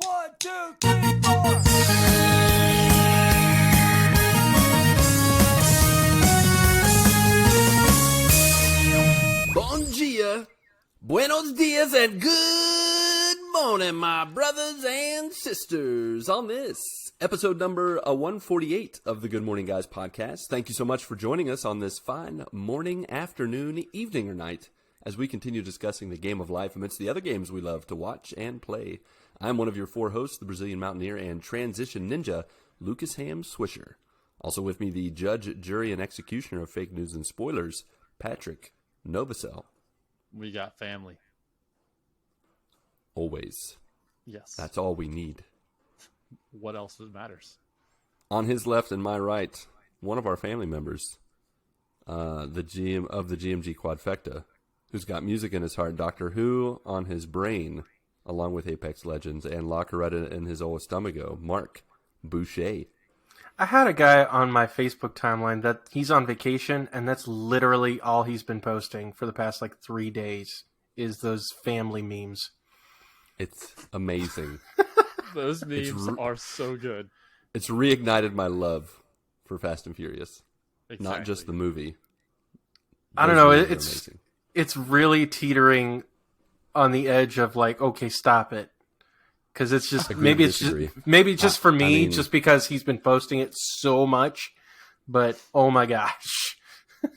1, 2, 3, 4. Bon dia, buenos dias, and good morning, my brothers and sisters. On this episode number 148 of the Good Morning Guys podcast, thank you so much for joining us on this fine morning, afternoon, evening, or night as we continue discussing the game of life amidst the other games we love to watch and play. I'm one of your four hosts, the Brazilian Mountaineer and Transition Ninja, Lucas Ham Swisher. Also with me, the judge, jury, and executioner of fake news and spoilers, Patrick Novacell. We got family. Always. Yes. That's all we need. What else matters? On his left and my right, one of our family members, the GM of the GMG Quadfecta, who's got music in his heart, Doctor Who on his brain, along with Apex Legends, and La Coretta in his old stomago, Marc Boucher. I had a guy on my Facebook timeline that he's on vacation, and that's literally all he's been posting for the past, 3 days, is those family memes. It's amazing. Those memes are so good. It's reignited my love for Fast and Furious. Exactly. Not just the movie. I don't know, Those movies are amazing. it's really teetering on the edge of, okay, stop it. Because it's just maybe just for me, just because he's been posting it so much. But oh my gosh,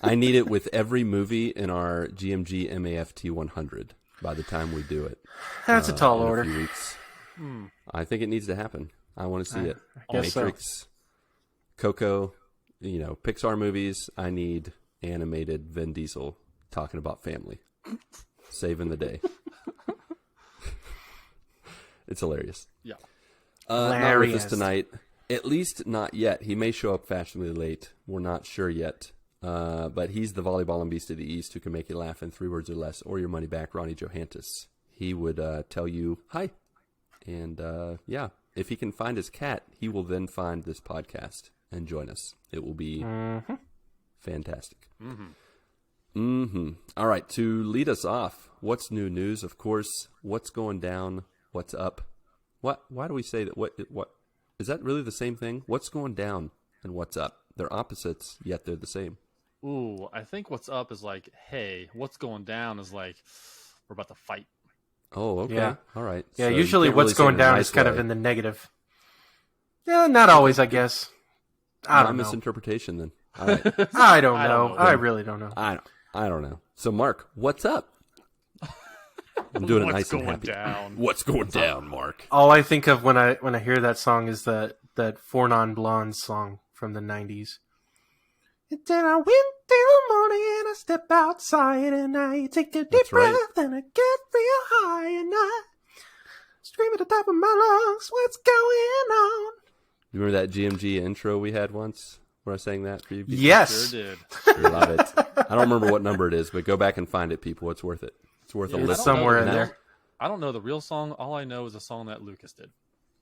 I need it with every movie in our GMG MAFT 100 by the time we do it. That's a tall in order. A few weeks. I think it needs to happen. I want to see it. I guess Matrix, Coco, Pixar movies. I need animated Vin Diesel talking about family, saving the day. It's hilarious. Yeah. Not with us tonight. At least not yet. He may show up fashionably late. We're not sure yet. But he's the volleyball and beast of the East who can make you laugh in 3 words or less, or your money back, Ronnie Johantis. He would tell you, hi. And, if he can find his cat, he will then find this podcast and join us. It will be fantastic. All right, to lead us off, what's new news? Of course, what's going down? What's up? Why do we say that? What is that really the same thing? What's going down and what's up? They're opposites, yet they're the same. Ooh, I think what's up is hey. What's going down is we're about to fight. Oh, okay. Yeah. All right. Yeah, So usually you can't what's really say going it in a down nice is kind of way. in the negative. Yeah, not always, I guess. I don't know. Misinterpretation then. All right. I don't I know. don't know. I really don't know. I don't know. So, Marc, what's up? I'm doing it What's nice and going happy. down? What's going down, Marc? All I think of when I hear that song is that Four Non Blondes song from the 90s. And then I went till the morning and I step outside and I take a deep That's right. breath and I get real high and I scream at the top of my lungs, what's going on? You remember that GMG intro we had once where I sang that for you people? Yes. Sure did. I love it. I don't remember what number it is, but go back and find it, people. It's worth it. It's worth a It's listen. somewhere in Now- there. I don't know the real song. All I know is a song that Lucas did.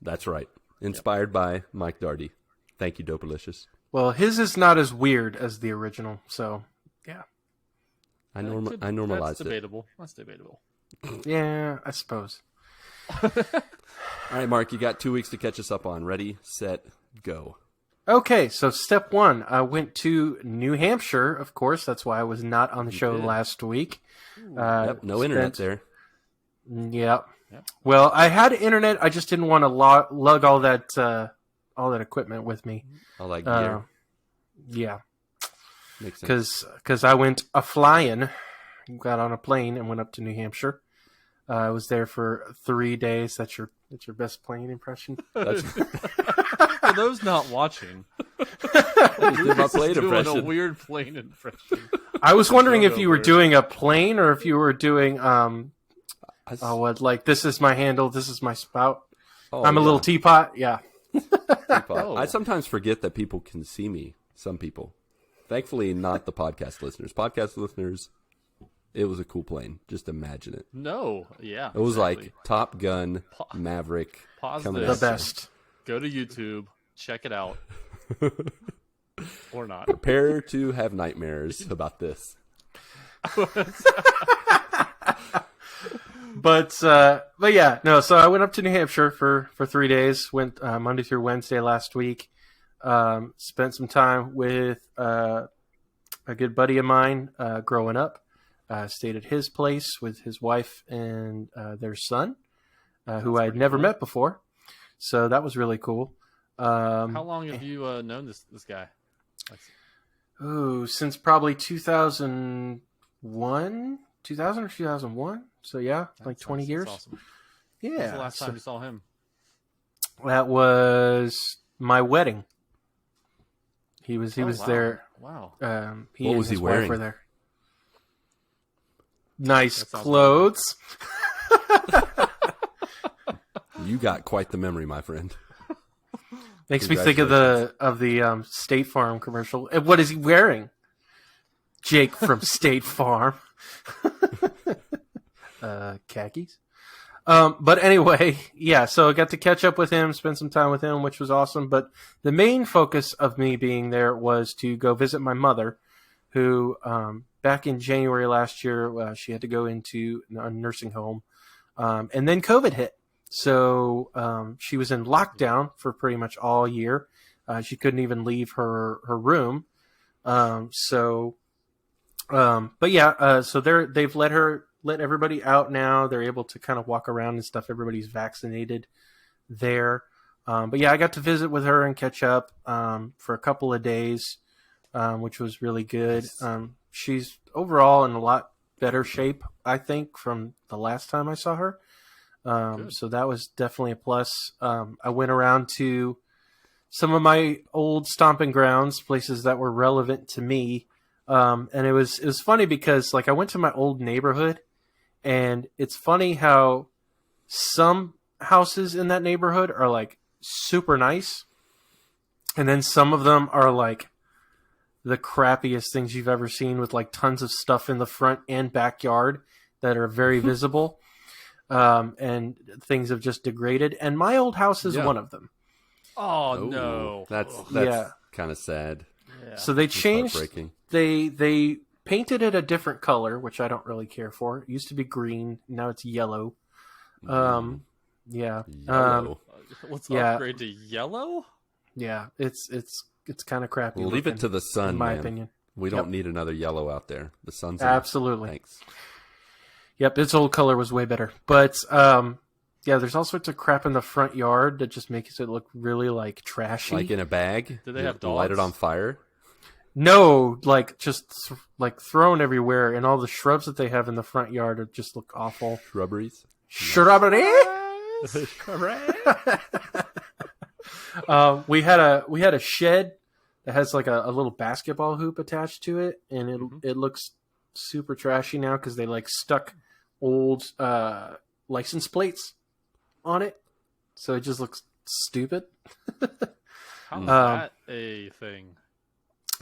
That's right. Inspired by Mike Darty. Thank you, Dopalicious. Well, his is not as weird as the original, so yeah. I That's normalized it. debatable. That's debatable. Yeah, I suppose. All right, Marc, you got 2 weeks to catch us up on. Ready, set, go. Okay, so step one, I went to New Hampshire, of course. That's why I was not on the show did. last week. Yep, no internet there. Yep. Yep. Well, I had internet. I just didn't want to lug all that equipment with me. All that gear. Yeah, Makes sense. because I went a-flying, got on a plane and went up to New Hampshire. I was there for 3 days. That's your best plane impression. That's For those not watching, my Lucas plane is doing impression. a weird plane impression. I was wondering if Show you were over. doing a plane or if you were doing I- this is my handle, this is my spout. oh, I'm a yeah. little teapot. Yeah. Oh. I sometimes forget that people can see me. Some people. Thankfully, not the podcast listeners. Podcast listeners, it was a cool plane. Just imagine it. No, yeah. It was exactly. like Top Gun, Maverick. Pause coming this. The at you. best. Go to YouTube, check it out, or not. Prepare to have nightmares about this. But yeah, no. So I went up to New Hampshire for 3 days. Went Monday through Wednesday last week. Spent some time with a good buddy of mine growing up. Stayed at his place with his wife and their son, who I had never met before. So that was really cool. How long have you known this guy? Since probably 2001, 2000 or 2001. So yeah, like 20 years. Awesome. Yeah. When's the last time you saw him? That was my wedding. He was there. Wow. What was he wearing? Were there. Nice clothes. You got quite the memory, my friend. Makes me think of the State Farm commercial. And what is he wearing? Jake from State Farm. Khakis. But anyway, yeah, so I got to catch up with him, spend some time with him, which was awesome. But the main focus of me being there was to go visit my mother, who back in January last year, she had to go into a nursing home. And then COVID hit. So she was in lockdown for pretty much all year. She couldn't even leave her room. But yeah, so they've let everybody out now. They're able to kind of walk around and stuff. Everybody's vaccinated there. But yeah, I got to visit with her and catch up for a couple of days, which was really good. She's overall in a lot better shape, I think, from the last time I saw her. So that was definitely a plus. I went around to some of my old stomping grounds, places that were relevant to me. And it was funny because like I went to my old neighborhood, and it's funny how some houses in that neighborhood are like super nice, and then some of them are like the crappiest things you've ever seen, with like tons of stuff in the front and backyard that are very visible. And things have just degraded. And my old house is one of them. Oh no, that's kind of sad. Yeah. So they changed. They painted it a different color, which I don't really care for. It used to be green, now it's yellow. Yeah. Yellow. Let's upgrade to yellow. Yeah, it's kind of crappy. Leave it to the sun, in my man. opinion. We don't need another yellow out there. The sun's absolutely. Thanks. Yep, its old color was way better. But yeah, there's all sorts of crap in the front yard that just makes it look really like trashy. Like in a bag? Do they have dogs? Light it on fire? No, like just like thrown everywhere, and all the shrubs that they have in the front yard just look awful. Shrubberies? Shrubbery? We had a shed that has like a little basketball hoop attached to it, and it looks super trashy now because they like stuck old license plates on it, so it just looks stupid. How's that a thing?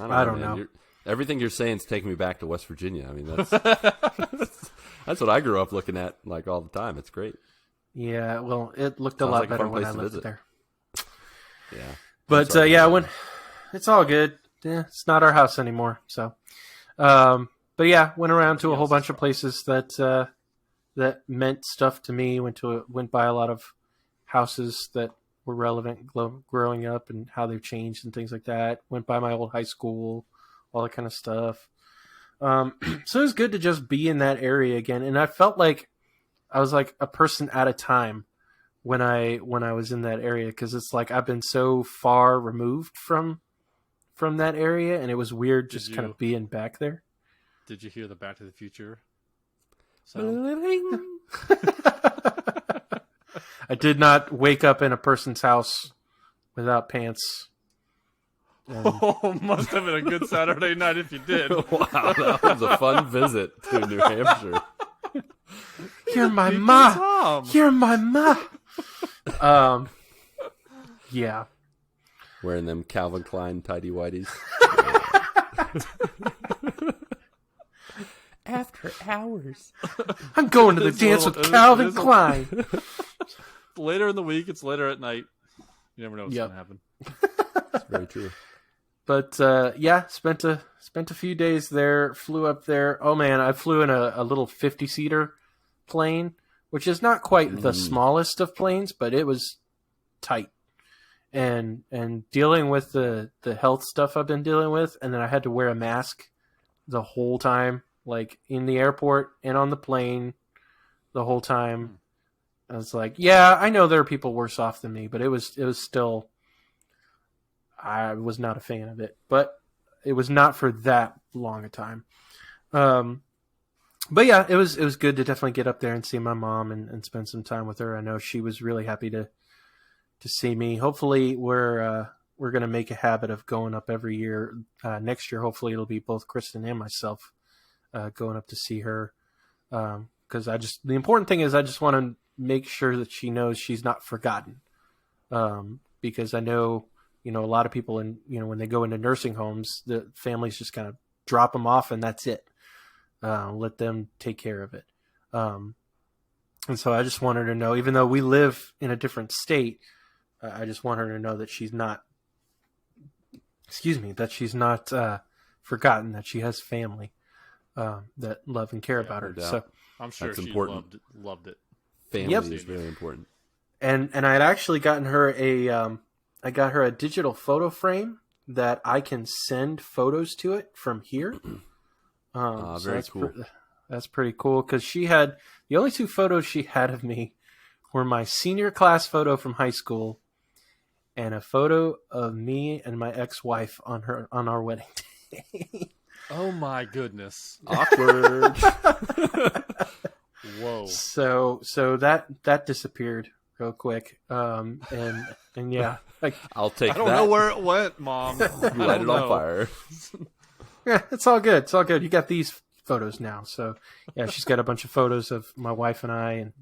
I don't know. Everything you're saying is taking me back to West Virginia. I mean, that's that's what I grew up looking at like all the time. It's great. Yeah, well, it looked a lot better when I lived there. Yeah, but yeah, it's all good. Yeah, it's not our house anymore. So, but yeah, went around to a whole bunch of places that meant stuff to me. Went by a lot of houses that were relevant growing up and how they've changed and things like that. Went by my old high school, all that kind of stuff. So it was good to just be in that area again, and I felt like I was like a person at a time when I was in that area, because it's like I've been so far removed from that area, and it was weird just kind of being back there. Did you hear the Back to the Future sound? I did not wake up in a person's house without pants. Oh, must have been a good Saturday night if you did. Wow, that was a fun visit to New Hampshire. You're my ma. You're my ma. Yeah. Wearing them Calvin Klein tidy whities. After hours. I'm going to the dance with Calvin Klein. Later in the week, it's later at night. You never know what's going to happen. That's very true. But yeah, spent a few days there. Flew up there. Oh man, I flew in a little 50-seater plane which is not quite the smallest of planes, but it was tight. And dealing with the health stuff I've been dealing with, and then I had to wear a mask the whole time, like in the airport and on the plane the whole time. I was like, yeah, I know there are people worse off than me, but it was still, I was not a fan of it, but it was not for that long a time. But yeah, it was good to definitely get up there and see my mom and spend some time with her. I know she was really happy to see me. Hopefully we're going to make a habit of going up every year. Next year, hopefully it'll be both Kristen and myself going up to see her. Because the important thing is I just want to make sure that she knows she's not forgotten. Because I know, a lot of people when they go into nursing homes, the families just kind of drop them off and that's it. Let them take care of it. And so I just want her to know, even though we live in a different state, I just want her to know that she's not, forgotten, that she has family that love and care about her. So I'm sure that's she important. loved it. Family is really important. And I had actually gotten her I got her a digital photo frame that I can send photos to it from here. Very cool. That's pretty cool, because she had the only two photos she had of me were my senior class photo from high school and a photo of me and my ex-wife on our wedding day. Oh my goodness! Awkward. Whoa. So that disappeared real quick. And yeah, I'll take that. I don't know where it went, Mom. You light it on fire. Yeah, it's all good. It's all good. You got these photos now. So yeah, she's got a bunch of photos of my wife and I. And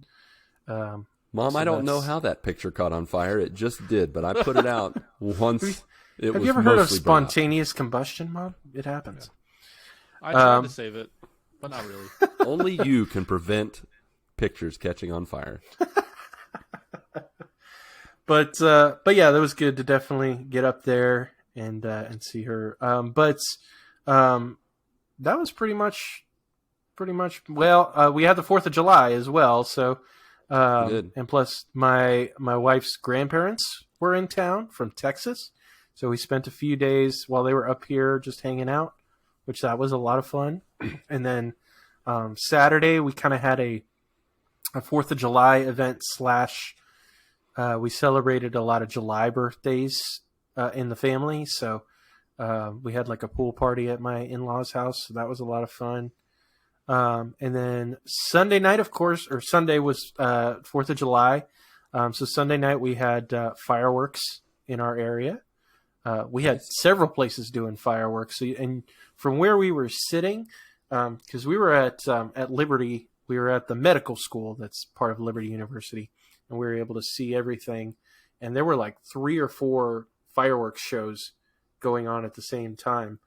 Mom, so I don't know how that picture caught on fire. It just did, but I put it out once. Have you ever heard of spontaneous combustion, Mom? It happens. I tried to save it, but not really. Only you can prevent pictures catching on fire. But yeah, that was good to definitely get up there and see her. But that was pretty much. Well, we had the 4th of July as well, so and plus my wife's grandparents were in town from Texas, so we spent a few days while they were up here just hanging out, which that was a lot of fun. And then Saturday we kind of had a 4th of July event / we celebrated a lot of July birthdays in the family, so we had like a pool party at my in-laws' house, so that was a lot of fun. And then Sunday night, of course, or Sunday was 4th of July. So Sunday night we had fireworks in our area. We had several places doing fireworks. And from where we were sitting, because we were at Liberty, we were at the medical school that's part of Liberty University, and we were able to see everything. And there were like 3 or 4 fireworks shows going on at the same time.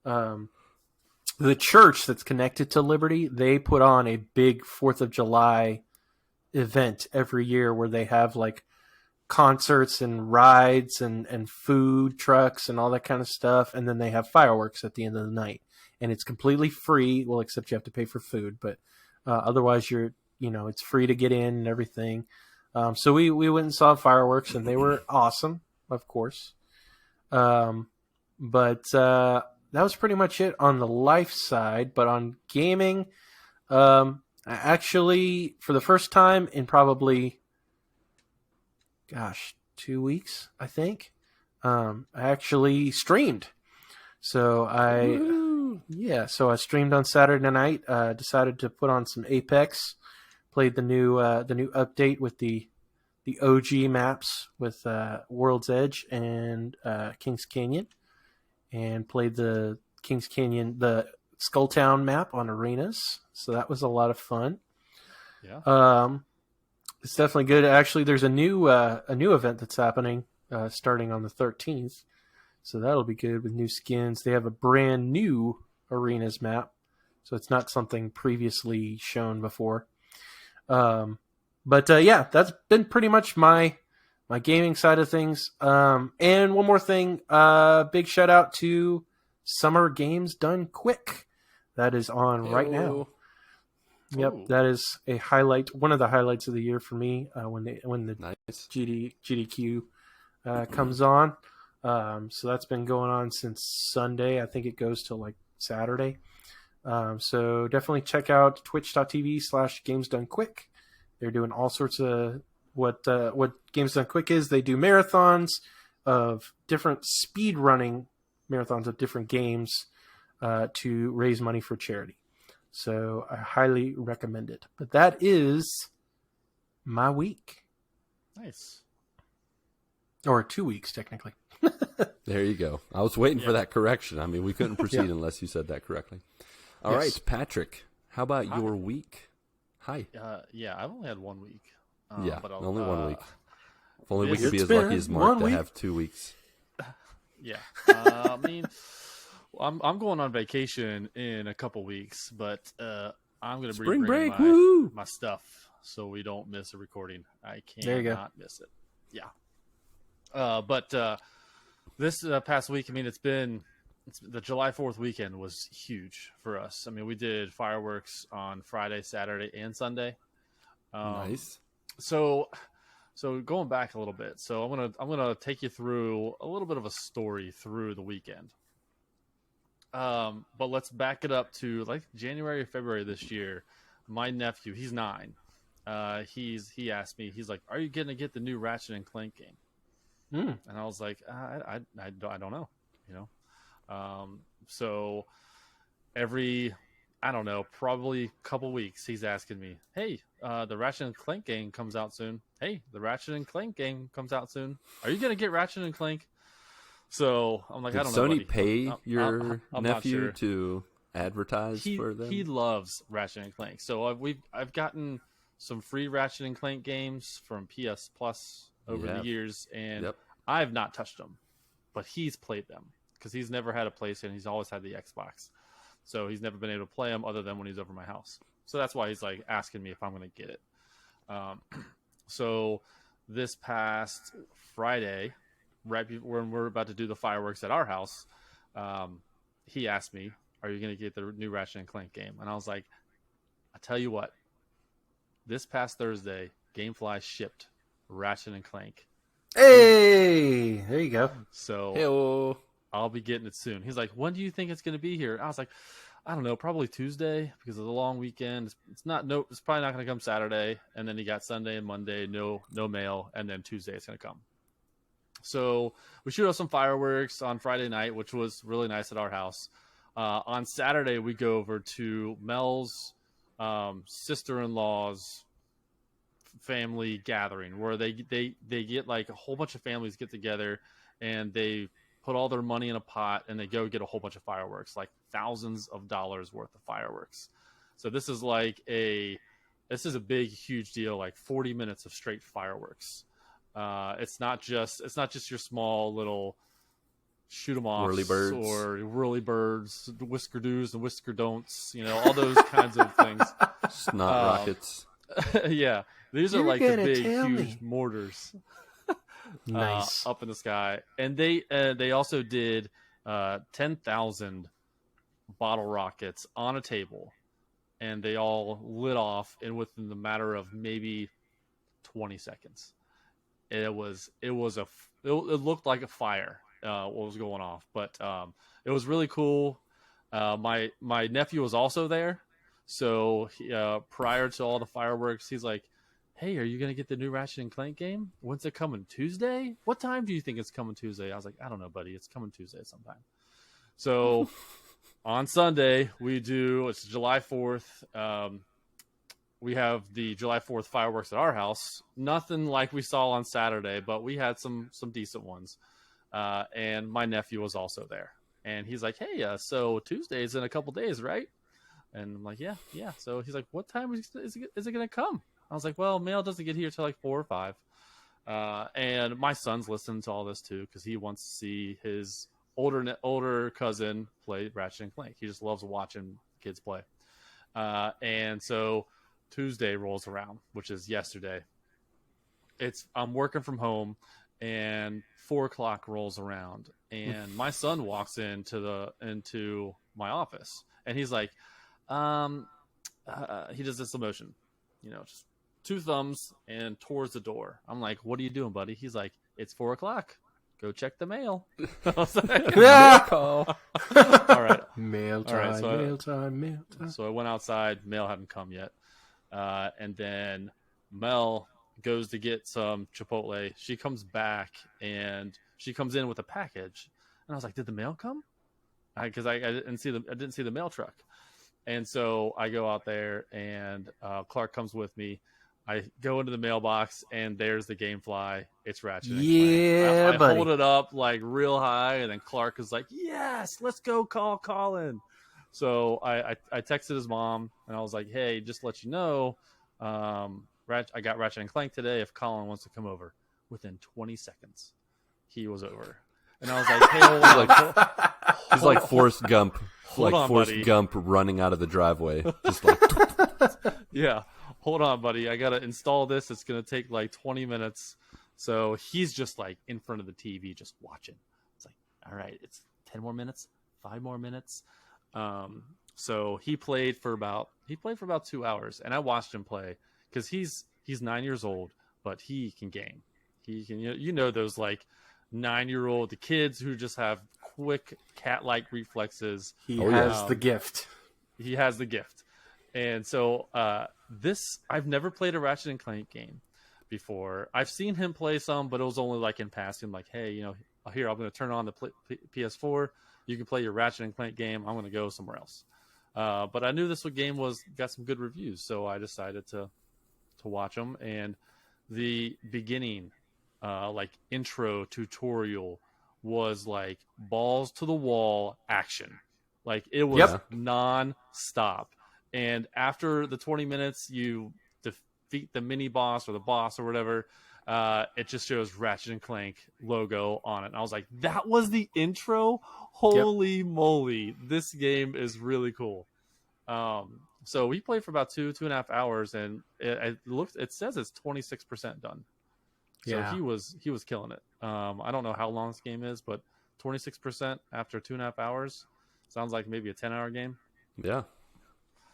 The church that's connected to Liberty, they put on a big 4th of July event every year where they have like concerts and rides and food trucks and all that kind of stuff. And then they have fireworks at the end of the night. And it's completely free. Well, except you have to pay for food. But otherwise, it's free to get in and everything. So we went and saw fireworks, and they were awesome, of course. But that was pretty much it on the life side. But on gaming, I actually, for the first time in probably, 2 weeks, I think, I actually streamed. So I streamed on Saturday night. Decided to put on some Apex. Played the new update with the OG maps with World's Edge and Kings Canyon, and played the Kings Canyon, the Skulltown map on arenas. So that was a lot of fun. Yeah. It's definitely good. Actually, there's a new event that's happening starting on the 13th. So that'll be good with new skins. They have a brand new arenas map, so it's not something previously shown before. But yeah, that's been pretty much my gaming side of things. And one more thing, big shout out to Summer Games Done Quick. That is on right now. Yep, Ooh. that is a highlight. One of the highlights of the year for me when the Nice. GDQ comes on. So that's been going on since Sunday. I think it goes till like Saturday. So definitely check out twitch.tv/Games Done Quick. They're doing all sorts of what Games Done Quick is. They do marathons of different speed running marathons of different games to raise money for charity. So I highly recommend it. But that is my week. Nice. Or 2 weeks, technically. There you go. I was waiting for that correction. I mean, we couldn't proceed unless you said that correctly. All right, Patrick, how about your week? Hi. Yeah, I've only had 1 week. But only 1 week. If only we it's could be as lucky as Marc to have 2 weeks. Yeah. I mean, I'm going on vacation in a couple weeks, but I'm going to Spring break, my stuff so we don't miss a recording. I There you go. cannot miss it. Yeah. But this past week, I mean, the July 4th weekend was huge for us. I mean, we did fireworks on Friday, Saturday, and Sunday. Nice. So going back a little bit. So I'm gonna take you through a little bit of a story through the weekend. But let's back it up to like January or February this year. My nephew, he's 9. He asked me, he's like, "Are you gonna get the new Ratchet and Clank game?" And I was like, I don't know, you know. So every, I don't know, probably a couple weeks, he's asking me, "Hey, the Ratchet and Clank game comes out soon. Hey, the Ratchet and Clank game comes out soon. Are you gonna get Ratchet and Clank?" So I'm like, Did I don't know. Sony buddy. pay your I'm not nephew sure. to advertise for them? He loves Ratchet and Clank. So I've gotten some free Ratchet and Clank games from PS Plus over the years, and I've not touched them, but he's played them because he's never had a PlayStation. He's always had the Xbox, so he's never been able to play them other than when he's over my house. So that's why he's like asking me if I'm going to get it. So this past Friday, right when we're about to do the fireworks at our house, he asked me, "Are you going to get the new Ratchet and Clank game?" And I was like, "I tell you what, this past Thursday, GameFly shipped Ratchet and Clank." Hey, there you go. So Hey-o. I'll be getting it soon. He's like, "When do you think it's going to be here?" I was like, "I don't know, probably Tuesday because of the long weekend. It's probably not going to come Saturday." And then he got Sunday and Monday, no mail, and then Tuesday it's going to come. So we shoot off some fireworks on Friday night, which was really nice at our house. On Saturday, we go over to Mel's sister-in-law's family gathering, where they get like a whole bunch of families get together and they put all their money in a pot and they go get a whole bunch of fireworks, like thousands of dollars worth of fireworks. So this is a big, huge deal, like 40 minutes of straight fireworks. It's not just your small little shoot 'em offs or whirly birds, whisker do's and whisker don'ts, all those kinds of things. Snot rockets. Yeah, these are like the big, huge mortars. Nice. Up in the sky. And they also did 10,000 bottle rockets on a table, and they all lit off within the matter of maybe 20 seconds. It looked like a fire what was going off, but it was really cool. My nephew was also there, so prior to all the fireworks, he's like, "Hey, are you going to get the new Ratchet and Clank game? When's it coming? Tuesday? What time do you think it's coming Tuesday?" I was like, "I don't know, buddy. It's coming Tuesday sometime." So on Sunday, it's July 4th. We have the July 4th fireworks at our house. Nothing like we saw on Saturday, but we had some decent ones. And my nephew was also there. And he's like, "Hey, so Tuesday's in a couple days, right?" And I'm like, yeah. So he's like, "What time is it going to come?" I was like, "Well, mail doesn't get here till like 4 or 5. And my son's listening to all this too because he wants to see his older cousin play Ratchet and Clank. He just loves watching kids play. And so Tuesday rolls around, which is yesterday. I'm working from home, and 4:00 rolls around, and my son walks into my office, and he's like, this motion, just 2 thumbs and towards the door. I'm like, what are you doing, buddy? He's like, it's 4:00. Go check the mail. I was like, Mail call. all right. Mail time, All right, so mail time, mail time. So I went outside. Mail hadn't come yet. And then Mel goes to get some Chipotle. She comes back, and she comes in with a package. And I was like, did the mail come? Because I didn't see the mail truck. And so I go out there, and Clark comes with me. I go into the mailbox, and there's the Gamefly. It's Ratchet and Clank. I buddy. hold it up like real high, and then Clark is like, yes, let's go call Colin. So I texted his mom, and I was like, hey, just to let you know, I got Ratchet and Clank today if Colin wants to come over. Within 20 seconds, he was over. And I was like, hey, hold on. He's like Forrest Gump. Hold on, Forrest buddy. Gump running out of the driveway. Just like... Yeah. Hold on, buddy. I got to install this. It's going to take like 20 minutes. So he's just like in front of the TV, just watching. It's like, all right, it's 10 more minutes, 5 more minutes. So he played for about 2 hours, and I watched him play because he's 9 years old, but he can game. He can, those like 9-year-old, the kids who just have quick cat-like reflexes. He has the gift. He has the gift. And so I've never played a Ratchet and Clank game before. I've seen him play some, but it was only like in passing, like, hey, here, I'm going to turn on the PS4. You can play your Ratchet and Clank game. I'm going to go somewhere else. But I knew this game got some good reviews, so I decided to watch them. And the beginning, like intro tutorial, was like balls to the wall action. Like it was non-stop. And after the 20 minutes, you defeat the mini boss or the boss or whatever. It just shows Ratchet and Clank logo on it. And I was like, that was the intro? Holy moly. This game is really cool. So we played for about 2.5 hours, and it says it's 26% done. So Yeah. he was killing it. I don't know how long this game is, but 26% after 2.5 hours sounds like maybe a 10-hour game. Yeah.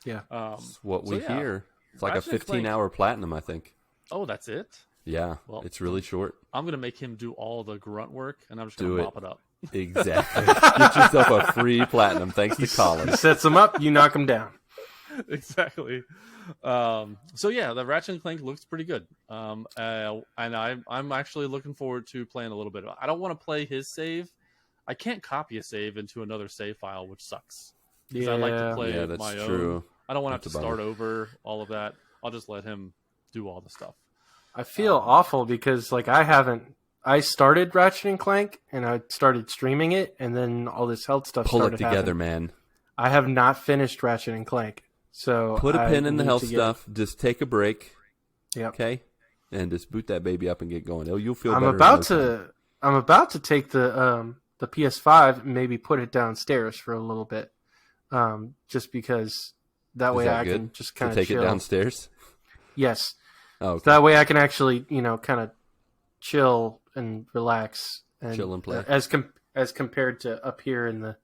Yeah. That's what we So, yeah. hear. It's like Ratchet a and Clank- 15-hour platinum, I think. Oh, that's it? Yeah. Well, it's really short. I'm going to make him do all the grunt work, and I'm just going Do to it. mop it up. Exactly. Get yourself a free platinum thanks to Colin. He sets them up, you knock them down. Exactly. So yeah, the Ratchet and Clank looks pretty good. And I'm actually looking forward to playing a little bit. I don't want to play his save. I can't copy a save into another save file, which sucks. Because I like to play that's my true. own. I don't want to have That's to a start bummer. over all of that. I'll just let him do all the stuff. I feel awful because like I started Ratchet and Clank and I started streaming it, and then all this health stuff Pull it started together, happening. man. I have not finished Ratchet and Clank. So Put a I pin in the need health to get- stuff. Just take a break. Yep. Okay? And just boot that baby up and get going. You'll feel I'm better. about to take the PS5 and maybe put it downstairs for a little bit. Just because that way I can just kind of take chill. it downstairs. Yes. Oh, okay. So that way I can actually, kind of chill and relax and Chill and play. as compared to up here in the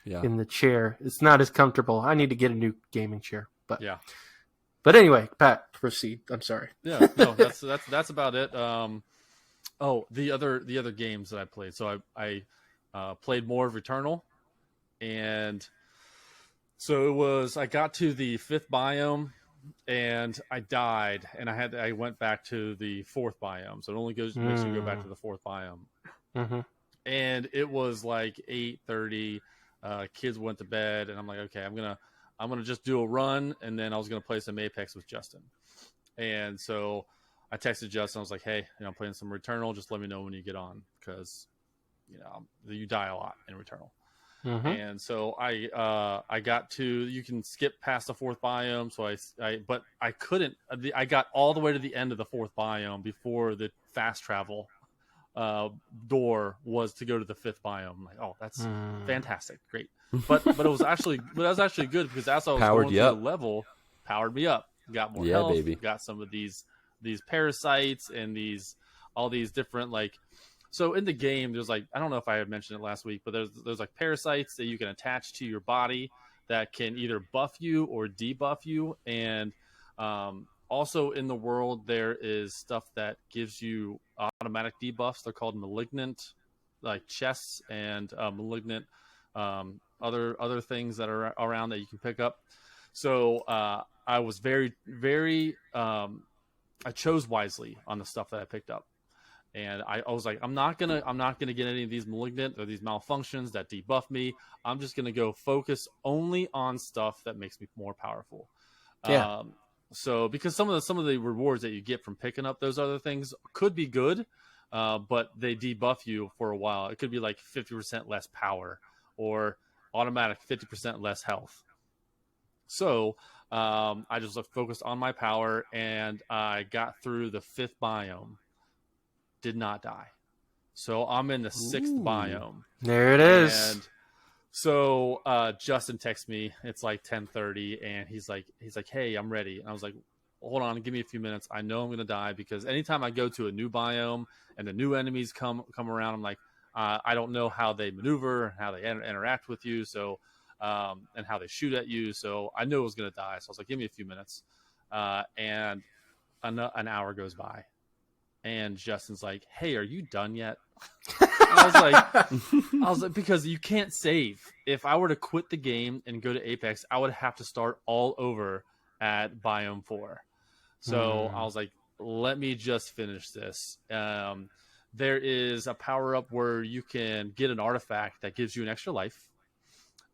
Yeah. in the chair. It's not as comfortable. I need to get a new gaming chair. But Yeah. But anyway, Pat, proceed. I'm sorry. Yeah, no, that's about it. The other games that I played. So I played more of Returnal, and so I got to the 5th biome, and I died, and I went back to the 4th biome. So it only makes you go back to the 4th biome, Mm-hmm. and it was like 8:30. Kids went to bed, and I'm like, okay, I'm gonna just do a run, and then I was gonna play some Apex with Justin. And so I texted Justin. I was like, hey, I'm playing some Returnal. Just let me know when you get on, because you die a lot in Returnal. Mm-hmm. And so I got to, you can skip past the 4th biome. So but I couldn't. I got all the way to the end of the 4th biome before the fast travel door was to go to the 5th biome. I'm like, oh, that's fantastic, great. But it was actually good, because as I was Powered going you through up. the level, powered me up, got more Yeah, health, baby. got some of these parasites and all these different, like, so in the game there's like, I don't know if I had mentioned it last week, but there's like parasites that you can attach to your body that can either buff you or debuff you. And also in the world, there is stuff that gives you automatic debuffs. They're called malignant, like chests and malignant other things that are around that you can pick up. So I was very, very I chose wisely on the stuff that I picked up. And I was like, I'm not gonna get any of these malignant or these malfunctions that debuff me. I'm just gonna go focus only on stuff that makes me more powerful. Yeah. So because some of the rewards that you get from picking up those other things could be good, but they debuff you for a while. It could be like 50% less power or automatic 50% less health. So I just focused on my power, and I got through the 5th biome. Did not die. So I'm in the 6th biome. There it is. And so Justin texts me. It's like 10:30, and he's like, hey, I'm ready. And I was like, hold on, give me a few minutes. I know I'm going to die because anytime I go to a new biome and the new enemies come around, I'm like, I don't know how they maneuver, how they interact with you, so and how they shoot at you. So I knew I was going to die. So I was like, give me a few minutes. And an hour goes by. And Justin's like, hey, are you done yet? I was like, because you can't save. If I were to quit the game and go to Apex, I would have to start all over at Biome 4. So I was like, let me just finish this. There is a power-up where you can get an artifact that gives you an extra life.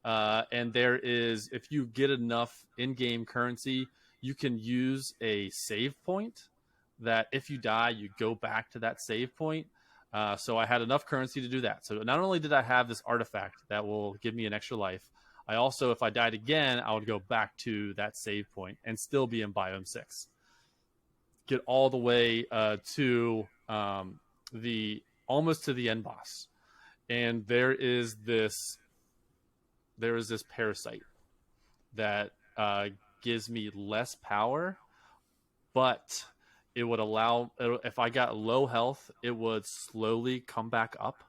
And there is, if you get enough in-game currency, you can use a save point that if you die, you go back to that save point. So I had enough currency to do that. So not only did I have this artifact that will give me an extra life, I also, if I died again, I would go back to that save point and still be in Biome 6. Get all the way to almost to the end boss. And there is this parasite that gives me less power, but it would allow, if I got low health, it would slowly come back up,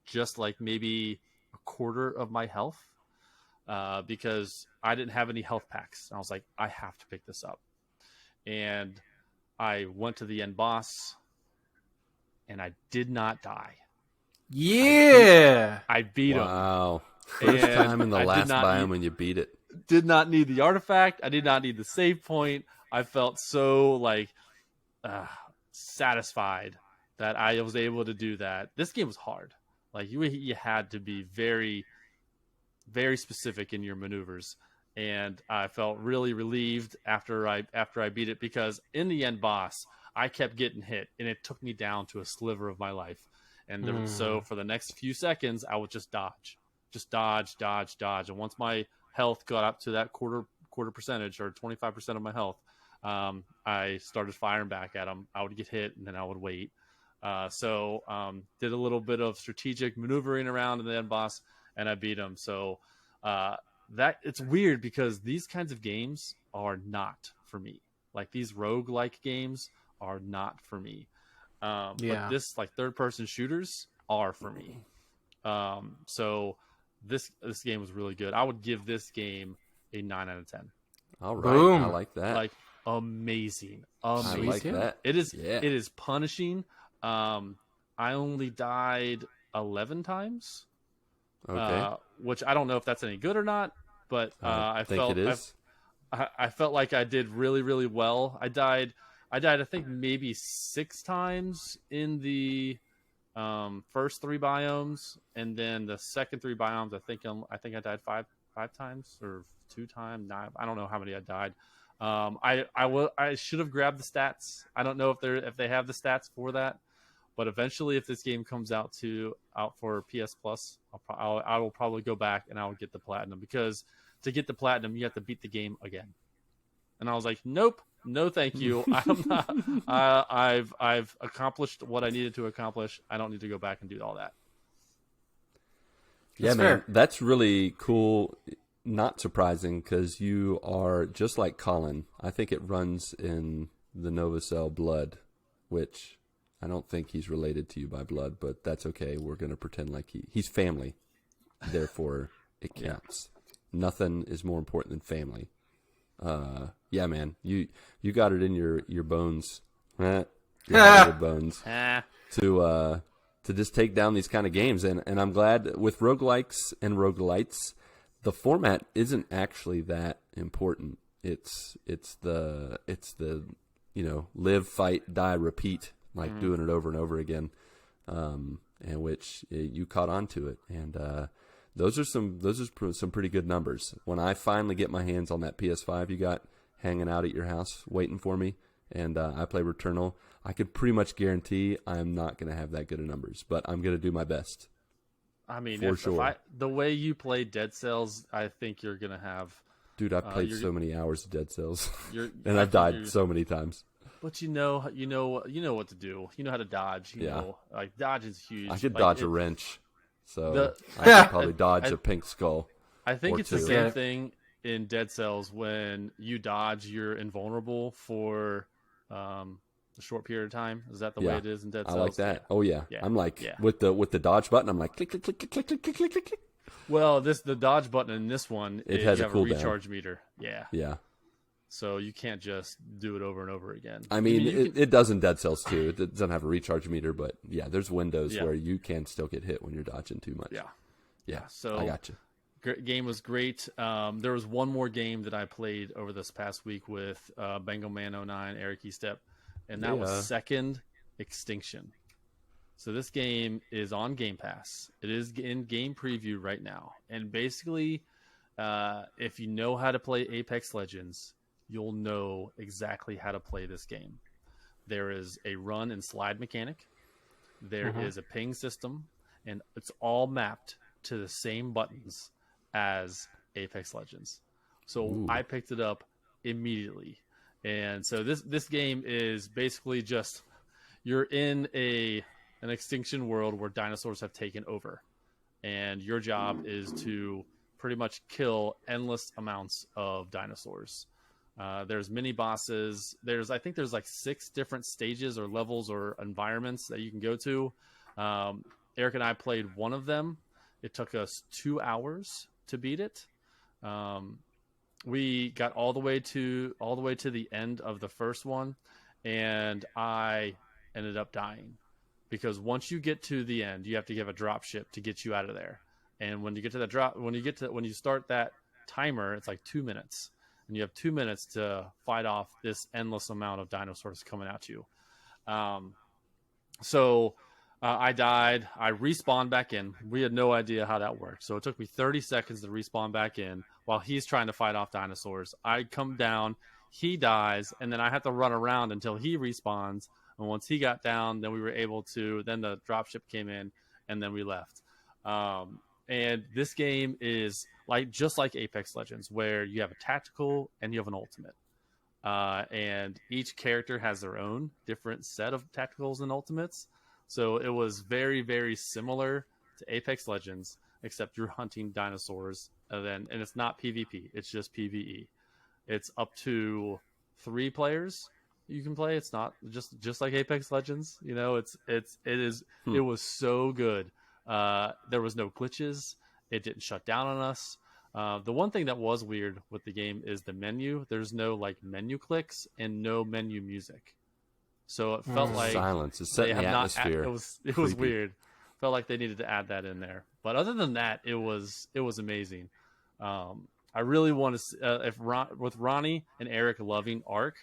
just like maybe a quarter of my health, because I didn't have any health packs. And I was like, I have to pick this up. And I went to the end boss, and I did not die. Yeah! I beat him. Wow. First time in the last biome when you beat it. Did not need the artifact. I did not need the save point. I felt so satisfied that I was able to do that. This game was hard. Like you had to be very, very specific in your maneuvers, and I felt really relieved after I beat it, because in the end boss, I kept getting hit, and it took me down to a sliver of my life. And so for the next few seconds, I would just dodge, and once my health got up to that quarter percentage or 25% of my health, I started firing back at him. I would get hit, and then I would wait. So did a little bit of strategic maneuvering around in the end boss, and I beat him. So that it's weird because these kinds of games are not for me. Like these roguelike games are not for me. But this third-person shooters are for me. So this game was really good. I would give this game a 9 out of 10. All right, Boom. I like that. Amazing. I like that. It is punishing. I only died 11 times. Okay. Which I don't know if that's any good or not, but I felt it is. I felt like I did really, really well. I died I think maybe 6 times in the first 3 biomes, and then the second 3 biomes I think I died 5 times or 2 times. I don't know how many I died. I should have grabbed the stats. I don't know if they have the stats for that, but eventually, if this game comes out for PS Plus, I will probably go back and I will get the platinum, because to get the platinum, you have to beat the game again. And I was like, nope, no, thank you. I'm not. I've accomplished what I needed to accomplish. I don't need to go back and do all that. Yeah, man, that's really cool. Not surprising, because you are just like Colin. I think it runs in the Novacell blood, which I don't think he's related to you by blood, but that's okay. We're going to pretend like he's family. Therefore, it counts. nothing is more important than family. Yeah, man, you got it in your bones, your bones to just take down these kind of games. And I'm glad with roguelikes and roguelites, the format isn't actually that important. It's the live, fight, die, repeat, like doing it over and over again, and which you caught on to it. And those are some pretty good numbers. When I finally get my hands on that PS5 you got hanging out at your house waiting for me, and I play Returnal, I could pretty much guarantee I'm not going to have that good of numbers, but I'm going to do my best. I mean, for sure. The way you play Dead Cells, I think you're going to have... Dude, I've played so many hours of Dead Cells, and I've died so many times. But you know what to do. You know how to dodge. You know, like dodge is huge. I could dodge a wrench, so I could probably dodge a pink skull. I think it's the same thing in Dead Cells. When you dodge, you're invulnerable for a short period of time. Is that the way it is in Dead Cells? I like that. Oh yeah. I'm like with the dodge button. I'm like click click click click click click click click click. Well, the dodge button in this one, it has you a have cooldown. a recharge meter. Yeah. Yeah. So you can't just do it over and over again. I mean, it does in Dead Cells too. It doesn't have a recharge meter, but yeah, there's windows where you can still get hit when you're dodging too much. Yeah. Yeah. So I got you. Game was great. There was one more game that I played over this past week with Bengal Man 09, Eric Estep, and that was Second Extinction. So this game is on Game Pass. It is in game preview right now. And basically, if you know how to play Apex Legends, you'll know exactly how to play this game. There is a run and slide mechanic. There is a ping system. And it's all mapped to the same buttons as Apex Legends. So I picked it up immediately. And so this game is basically just you're in an extinction world where dinosaurs have taken over, and your job is to pretty much kill endless amounts of dinosaurs. There's mini bosses. I think there's like 6 different stages or levels or environments that you can go to. Eric and I played one of them. It took us 2 hours to beat it. We got all the way to the end of the first one, and I ended up dying. Because once you get to the end, you have to give a drop ship to get you out of there. And when you get to that when you start that timer, it's like 2 minutes, and you have 2 minutes to fight off this endless amount of dinosaurs coming at you. So I died. I respawned back in. We had no idea how that worked. So it took me 30 seconds to respawn back in while he's trying to fight off dinosaurs. I come down, he dies, and then I have to run around until he respawns. And once he got down, then we were able to, then the dropship came in, and then we left. And this game is just like Apex Legends, where you have a tactical and you have an ultimate. And each character has their own different set of tacticals and ultimates. So it was very, very similar to Apex Legends, except you're hunting dinosaurs. And it's not PvP, it's just PvE. It's up to 3 players you can play. It's not just like Apex Legends. You know, it was so good. There was no glitches. It didn't shut down on us. The one thing that was weird with the game is the menu. There's no menu clicks and no menu music. So it felt like silence. It's set in the atmosphere. It was weird. Felt like they needed to add that in there. But other than that, it was amazing. I really want to with Ronnie and Eric loving Ark.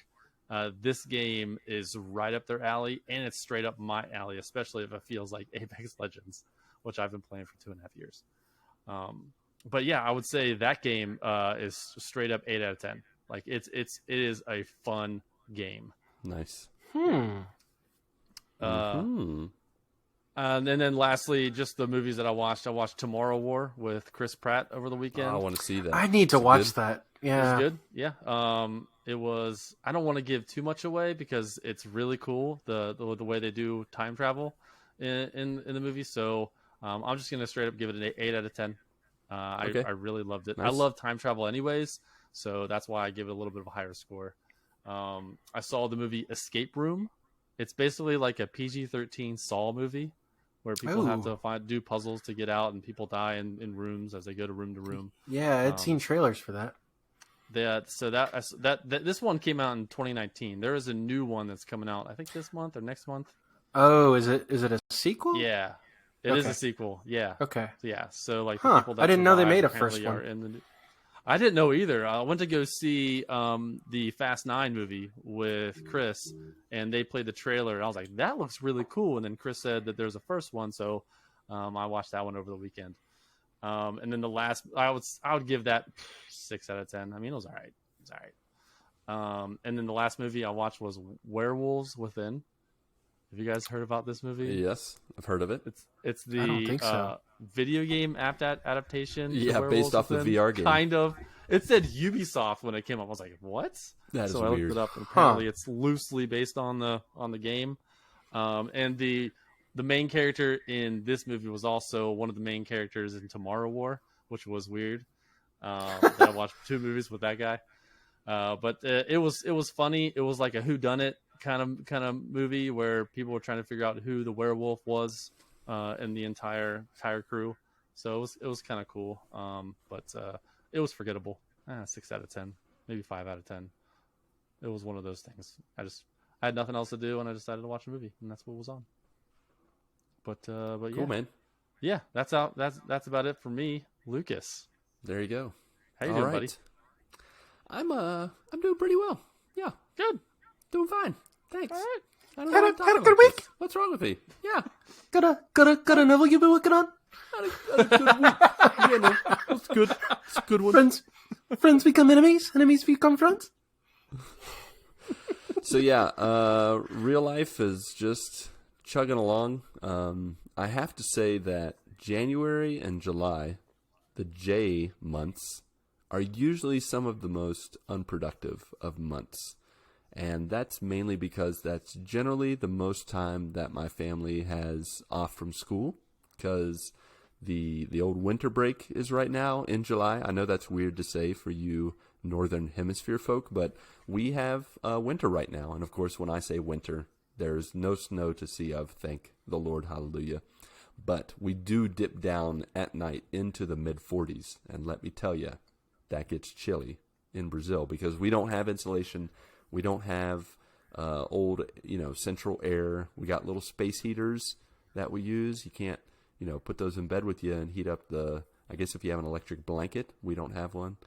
This game is right up their alley, and it's straight up my alley, especially if it feels like Apex Legends, which I've been playing for 2.5 years. But yeah, I would say that game is straight up 8 out of 10. It is a fun game. Nice. And then lastly, just the movies that I watched. I watched Tomorrow War with Chris Pratt over the weekend. I want to see that. I need to watch that. Yeah. It was good. Yeah. It was. I don't want to give too much away because it's really cool the way they do time travel in the movie. So I'm just gonna straight up give it an 8 out of 10. Okay. I really loved it. Nice. I love time travel anyways, so that's why I give it a little bit of a higher score. I saw the movie Escape Room. It's basically like a PG-13 Saw movie where people have to do puzzles to get out, and people die in rooms as they go to room. Yeah, I'd seen trailers for that. This one came out in 2019. There is a new one that's coming out, I think this month or next month. Oh, is it a sequel? Yeah, it is a sequel. Yeah. Okay. Yeah. So like the people that I didn't know they made a apparently first one. I didn't know either. I went to go see the Fast 9 movie with Chris, and they played the trailer. And I was like, that looks really cool. And then Chris said that there's a first one, so I watched that one over the weekend. And then the last, I would give that 6 out of 10. I mean, it was all right. It's all right. And then the last movie I watched was Werewolves Within. Have you guys heard about this movie? Yes, I've heard of it. It's the I don't think so. Video game adaptation. Yeah, based off the VR game. Kind of. It said Ubisoft when it came up. I was like, what? That is so I weird. looked it up, and apparently it's loosely based on the game. And the main character in this movie was also one of the main characters in Tomorrow War, which was weird. I watched 2 movies with that guy. But it was funny. It was like a whodunit kind of movie where people were trying to figure out who the werewolf was in the entire crew. So it was kind of cool. But it was forgettable. 6 out of 10, maybe 5 out of 10. It was one of those things. I had nothing else to do, and I decided to watch a movie, and that's what was on. But Cool, yeah, man. Yeah, that's about it for me, Lucas. There you go. How you doing, buddy? I'm doing pretty well. Yeah, Good. doing fine. Thanks. All right. I don't Had know a what to talk good about week? this. What's wrong with me? Yeah, Got a novel you've been working on? had a good week. Yeah, no, that's good. It's a good one. Friends become enemies. Enemies become friends. So yeah, real life is just chugging along. I have to say that January and July, the J months, are usually some of the most unproductive of months. And that's mainly because that's generally the most time that my family has off from school, because the old winter break is right now in July. I know that's weird to say for you Northern Hemisphere folk, but we have winter right now. And of course, when I say winter, there's no snow to see of, thank the Lord, hallelujah. But we do dip down at night into the mid-40s. And let me tell you, that gets chilly in Brazil because we don't have insulation. We don't have old, central air. We got little space heaters that we use. You can't, put those in bed with you and heat up I guess if you have an electric blanket, we don't have one.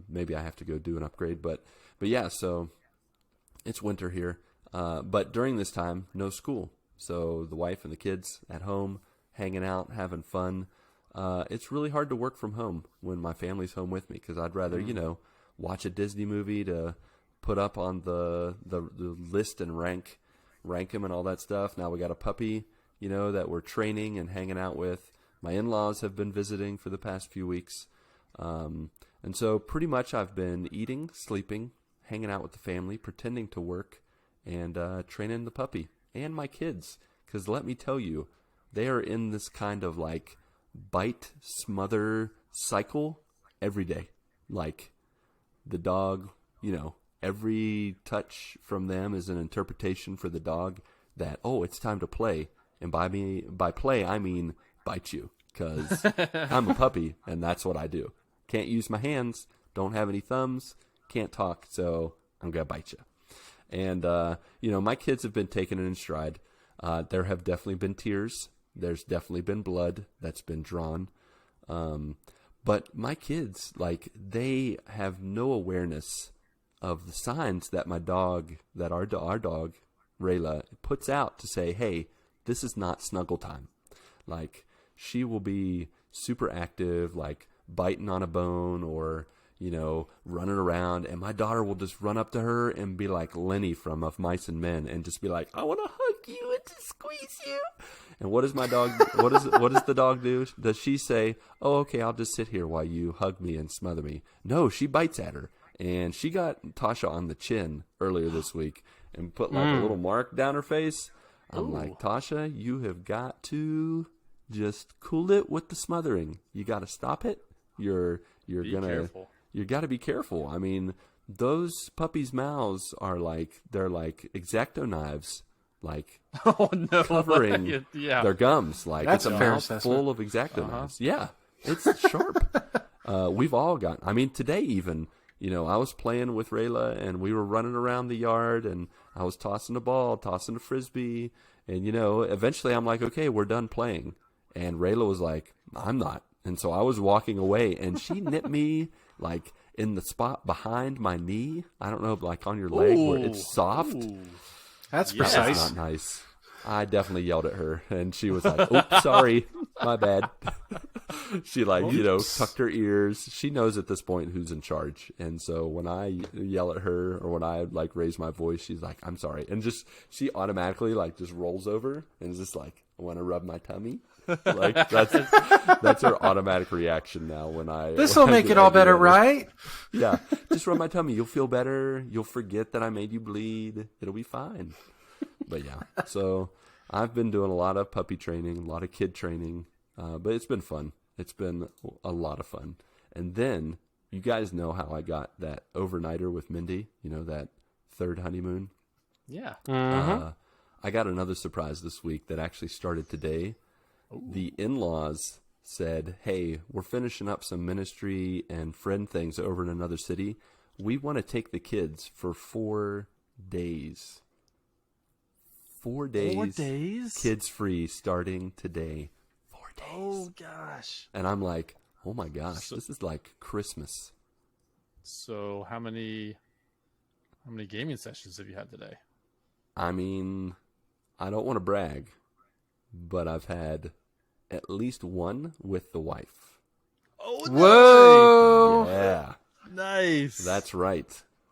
Maybe I have to go do an upgrade. But yeah, so it's winter here. But during this time, no school. So the wife and the kids at home, hanging out, having fun. It's really hard to work from home when my family's home with me because I'd rather, watch a Disney movie to put up on the list and rank them and all that stuff. Now we got a puppy, that we're training and hanging out with. My in-laws have been visiting for the past few weeks. And so pretty much I've been eating, sleeping, hanging out with the family, pretending to work, and training the puppy and my kids. Because let me tell you, they are in this kind of like bite, smother cycle every day. Like the dog, every touch from them is an interpretation for the dog that, oh, it's time to play. And by play, I mean bite you, because I'm a puppy, and that's what I do. Can't use my hands, don't have any thumbs, can't talk, so I'm going to bite you. And, my kids have been taking it in stride. There have definitely been tears. There's definitely been blood that's been drawn. But my kids, they have no awareness of the signs that our dog, Rayla, puts out to say, hey, this is not snuggle time. She will be super active, biting on a bone or, running around. And my daughter will just run up to her and be like Lenny from Of Mice and Men and just be like, I want to hug you and to squeeze you. And what does my dog, what does the dog do? Does she say, oh, okay, I'll just sit here while you hug me and smother me? No, she bites at her. And she got Tasha on the chin earlier this week and put a little mark down her face. I'm like, Tasha, you have got to just cool it with the smothering. You got to stop it. You got to be careful. I mean, those puppies' mouths are they're like X-Acto knives. like Oh no! covering their gums. Like That's it's a a fair mouthful of X-Acto knives. Yeah, it's sharp. We've all got. I mean, today even, I was playing with Rayla and we were running around the yard and I was tossing the ball, tossing the frisbee, and eventually I'm like, okay, we're done playing, and Rayla was like, I'm not, and so I was walking away and she nipped me like in the spot behind my knee. I don't know, like on your leg where it's soft. Ooh. That's Yes. precise. That's not nice. I definitely yelled at her, and she was like, "Oops, sorry, my bad." She tucked her ears. She knows at this point who's in charge, and so when I yell at her or when I like raise my voice, she's like, "I'm sorry," and she automatically like just rolls over and is just like, "I want to rub my tummy." Like that's her automatic reaction now when I. This will make it all better, right? Yeah, just rub my tummy. You'll feel better. You'll forget that I made you bleed. It'll be fine. But yeah, so I've been doing a lot of puppy training, a lot of kid training, but it's been fun. It's been a lot of fun. And then you guys know how I got that overnighter with Mindy, that third honeymoon. Yeah. I got another surprise this week that actually started today. Ooh. The in-laws said, hey, we're finishing up some ministry and friend things over in another city. We want to take the kids for 4 days. 4 days. 4 days? Kids free starting today. 4 days. Oh, gosh. And I'm like, oh, my gosh, this is like Christmas. So how many gaming sessions have you had today? I mean, I don't want to brag, but I've had at least one with the wife. Oh, Whoa! Yeah. Nice. That's right.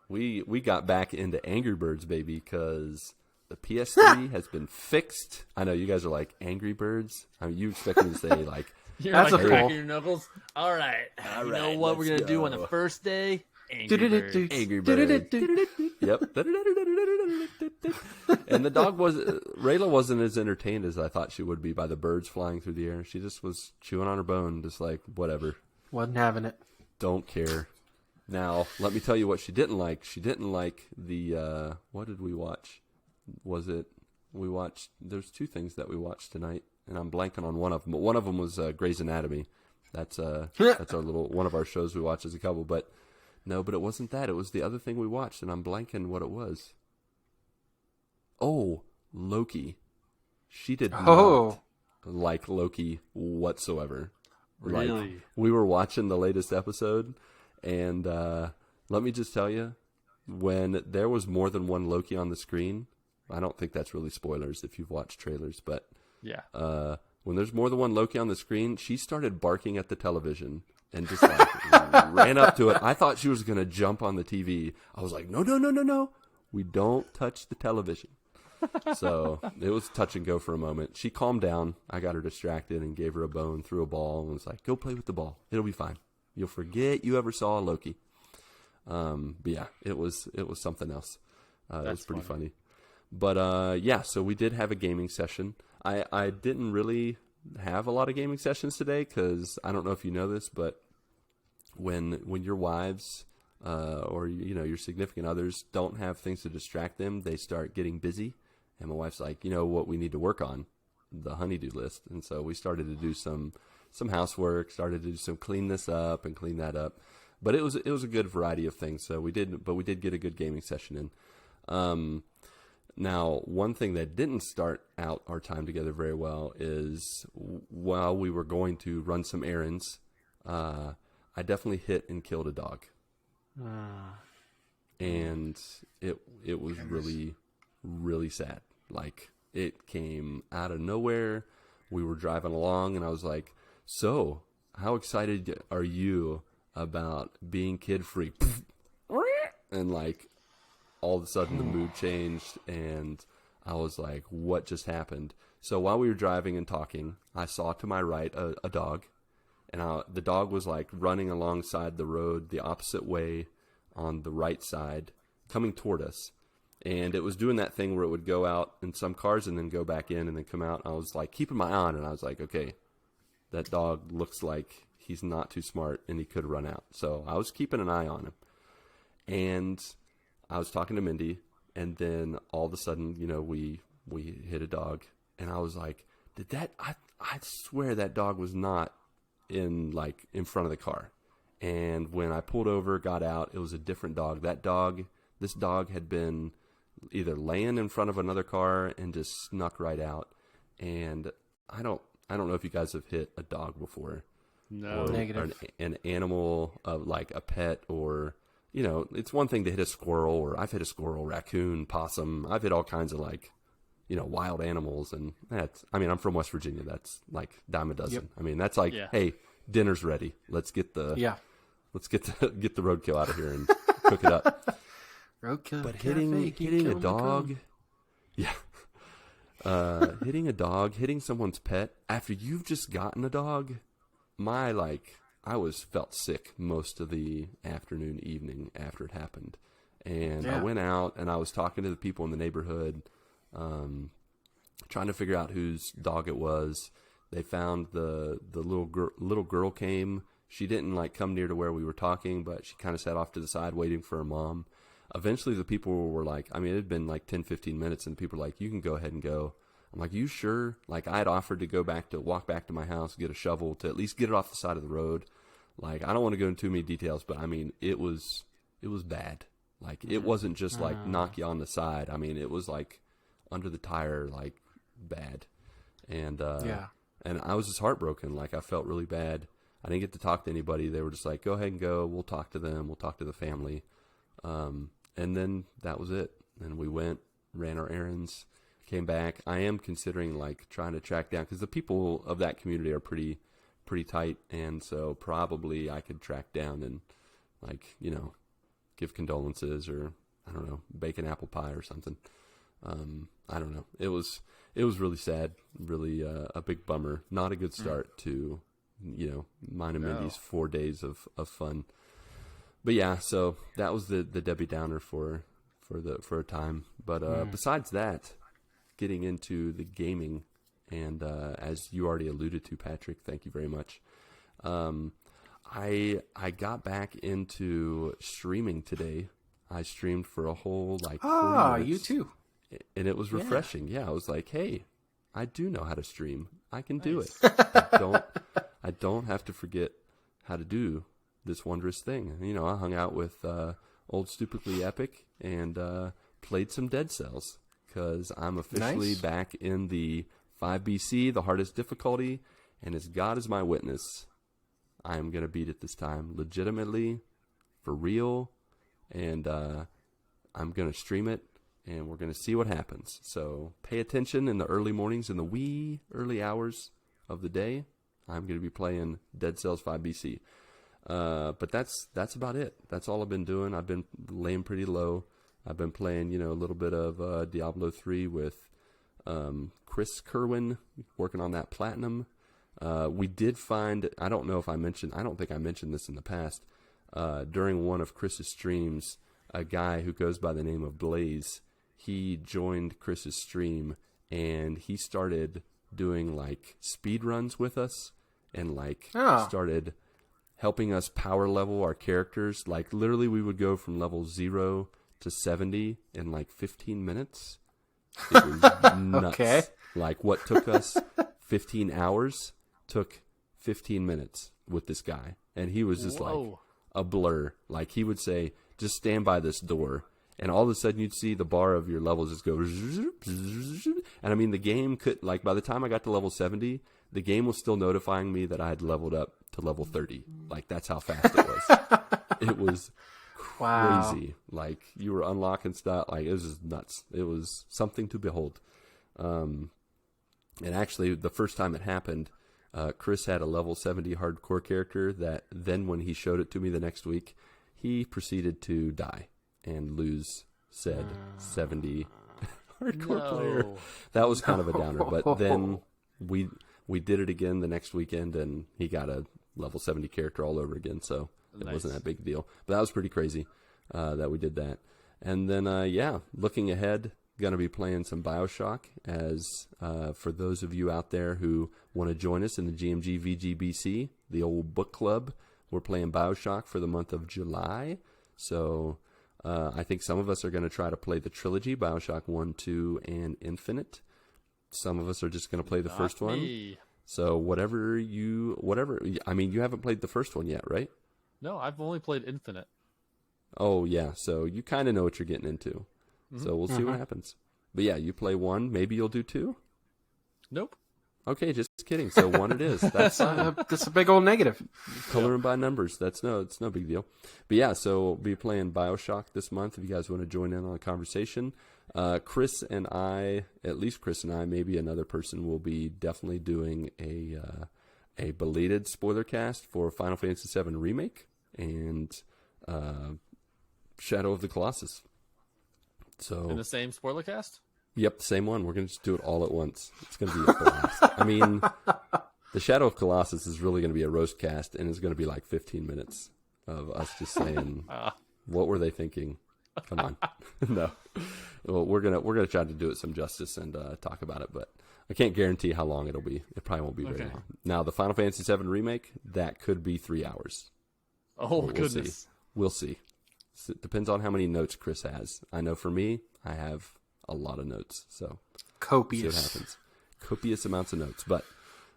We got back into Angry Birds, baby, because the PS3 has been fixed. I know you guys are like, Angry Birds? I mean, you expect me to say, like, You're That's like a cracking pull. your knuckles. All right. You know right, what we're let's going to do on go. the first day? Angry Birds. Angry Birds. Yep. And the dog Rayla wasn't as entertained as I thought she would be by the birds flying through the air. She just was chewing on her bone, just like, whatever. Wasn't having it. Don't care. Now, let me tell you what she didn't like. She didn't like the, what did we watch? There's two things that we watched tonight, and I'm blanking on one of them. But one of them was Grey's Anatomy. That's our one of our shows we watch as a couple. But no, but it wasn't that. It was the other thing we watched, and I'm blanking what it was. Oh, Loki. She did not like Loki whatsoever. Really? Like, we were watching the latest episode, and let me just tell you, when there was more than one Loki on the screen, I don't think that's really spoilers if you've watched trailers, but Yeah. when there's more than one Loki on the screen, she started barking at the television and just like ran up to it. I thought she was going to jump on the TV. I was like, no. We don't touch the television. So it was touch and go for a moment. She calmed down. I got her distracted and gave her a bone, threw a ball, and was like, go play with the ball. It'll be fine. You'll forget you ever saw Loki. But yeah, it was something else. It was pretty funny. But yeah, so we did have a gaming session. I didn't really have a lot of gaming sessions today because I don't know if you know this, but when your wives or your significant others don't have things to distract them, they start getting busy. And my wife's like, what we need to work on, the honey-do list. And so we started to do some housework, started to do some clean this up and clean that up. But it was a good variety of things. So we did get a good gaming session in. Now, one thing that didn't start out our time together very well is while we were going to run some errands, I definitely hit and killed a dog. And it was really, really sad. Like, it came out of nowhere. We were driving along, and I was like, so, how excited are you about being kid-free? And, like, all of a sudden the mood changed, and I was like, what just happened? So while we were driving and talking, I saw to my right a dog, and the dog was like running alongside the road the opposite way on the right side, coming toward us. And it was doing that thing where it would go out in some cars and then go back in and then come out. I was like keeping my eye on it, and I was like, okay, that dog looks like he's not too smart and he could run out. So I was keeping an eye on him. And I was talking to Mindy, and then all of a sudden, we we hit a dog, and I was like, I swear that dog was not in front of the car. And when I pulled over, got out, it was a different dog. This dog had been either laying in front of another car and just snuck right out. And I don't know if you guys have hit a dog before. No. Negative. Or an animal of like a pet, or, you know, it's one thing to hit a squirrel, or I've hit a squirrel, raccoon, possum. I've hit all kinds of like, you know, wild animals. And I'm from West Virginia. That's like dime a dozen. Yep. I mean, that's like, hey, dinner's ready. Let's get the roadkill out of here and cook it up. Roadkill. But hitting a dog, hitting a dog, hitting someone's pet after you've just gotten a dog, I felt sick most of the afternoon, evening after it happened. And I went out and I was talking to the people in the neighborhood, trying to figure out whose dog it was. They found the little girl came. She didn't come near to where we were talking, but she kind of sat off to the side waiting for her mom. Eventually the people were like, it had been 10, 15 minutes, and people were like, you can go ahead and go. I'm like, you sure? I had offered to walk back to my house, get a shovel to at least get it off the side of the road. I don't want to go into too many details, but it was bad. It wasn't just knock you on the side. It was under the tire, bad. And, and I was just heartbroken. I felt really bad. I didn't get to talk to anybody. They were just like, go ahead and go. We'll talk to them. We'll talk to the family. And then that was it. And we went, ran our errands, came back. I am considering trying to track down, because the people of that community are pretty tight. And so probably I could track down and give condolences, or I don't know, bake an apple pie or something. I don't know. It was really sad, really a big bummer. Not a good start to, mine and Mindy's 4 days of fun. But yeah, so that was the Debbie Downer for a time. But besides that, getting into the gaming, and as you already alluded to, Patrick, thank you very much. I got back into streaming today. I streamed for a whole 40 minutes. You too. And it was refreshing. Yeah, I was like, hey, I do know how to stream. I can do it. I don't have to forget how to do this wondrous thing. I hung out with old Stupidly Epic and played some Dead Cells, because I'm officially back in the 5BC, the hardest difficulty, and as God is my witness, I am going to beat it this time, legitimately, for real, and I'm going to stream it, and we're going to see what happens. So pay attention in the early mornings, in the wee early hours of the day. I'm going to be playing Dead Cells 5BC. But that's about it. That's all I've been doing. I've been laying pretty low. I've been playing, a little bit of Diablo 3 with Chris Kerwin, working on that platinum. We did find, I don't think I mentioned this in the past, during one of Chris's streams, a guy who goes by the name of Blaze, he joined Chris's stream, and he started doing speed runs with us, and started helping us power level our characters. Literally we would go from level 0 to 70 in 15 minutes. It was nuts. Okay. What took us 15 hours took 15 minutes with this guy. And he was just a blur. He would say, just stand by this door. And all of a sudden you'd see the bar of your levels just go. And the game could, by the time I got to level 70, the game was still notifying me that I had leveled up to level 30. That's how fast it was. It was crazy. You were unlocking stuff. It was just nuts. It was something to behold. And actually, the first time it happened, Chris had a level 70 hardcore character that then when he showed it to me the next week, he proceeded to die and lose said 70 hardcore player. That was kind of a downer. But then we did it again the next weekend, and he got a level 70 character all over again, so it wasn't that big a deal. But that was pretty crazy that we did that. And then, looking ahead, going to be playing some BioShock, as for those of you out there who want to join us in the GMG VGBC, the old book club, we're playing BioShock for the month of July. So I think some of us are going to try to play the trilogy, BioShock 1, 2, and Infinite. Some of us are just going to play the first one. So whatever, I mean, you haven't played the first one yet, right? No, I've only played Infinite. Oh, yeah. So you kind of know what you're getting into. Mm-hmm. So we'll see what happens. But yeah, you play 1. Maybe you'll do 2? Nope. Okay, just kidding. So 1 it is. That's that's a big old negative. Coloring by numbers. It's no big deal. But yeah, so we'll be playing BioShock this month if you guys want to join in on the conversation. Chris and I, at least Chris and I, maybe another person, will be definitely doing a belated spoiler cast for Final Fantasy VII Remake and Shadow of the Colossus. So in the same spoiler cast? Yep, the same one. We're going to just do it all at once. It's going to be a blast. I mean, the Shadow of Colossus is really going to be a roast cast, and it's going to be like 15 minutes of us just saying, what were they thinking? Come on. No. Well, we're gonna try to do it some justice and talk about it, but I can't guarantee how long it'll be. It probably won't be very long. Now, the Final Fantasy VII Remake, that could be 3 hours. Oh, goodness. We'll see. So it depends on how many notes Chris has. I know for me, I have a lot of notes, so copious. See what happens. Copious amounts of notes, but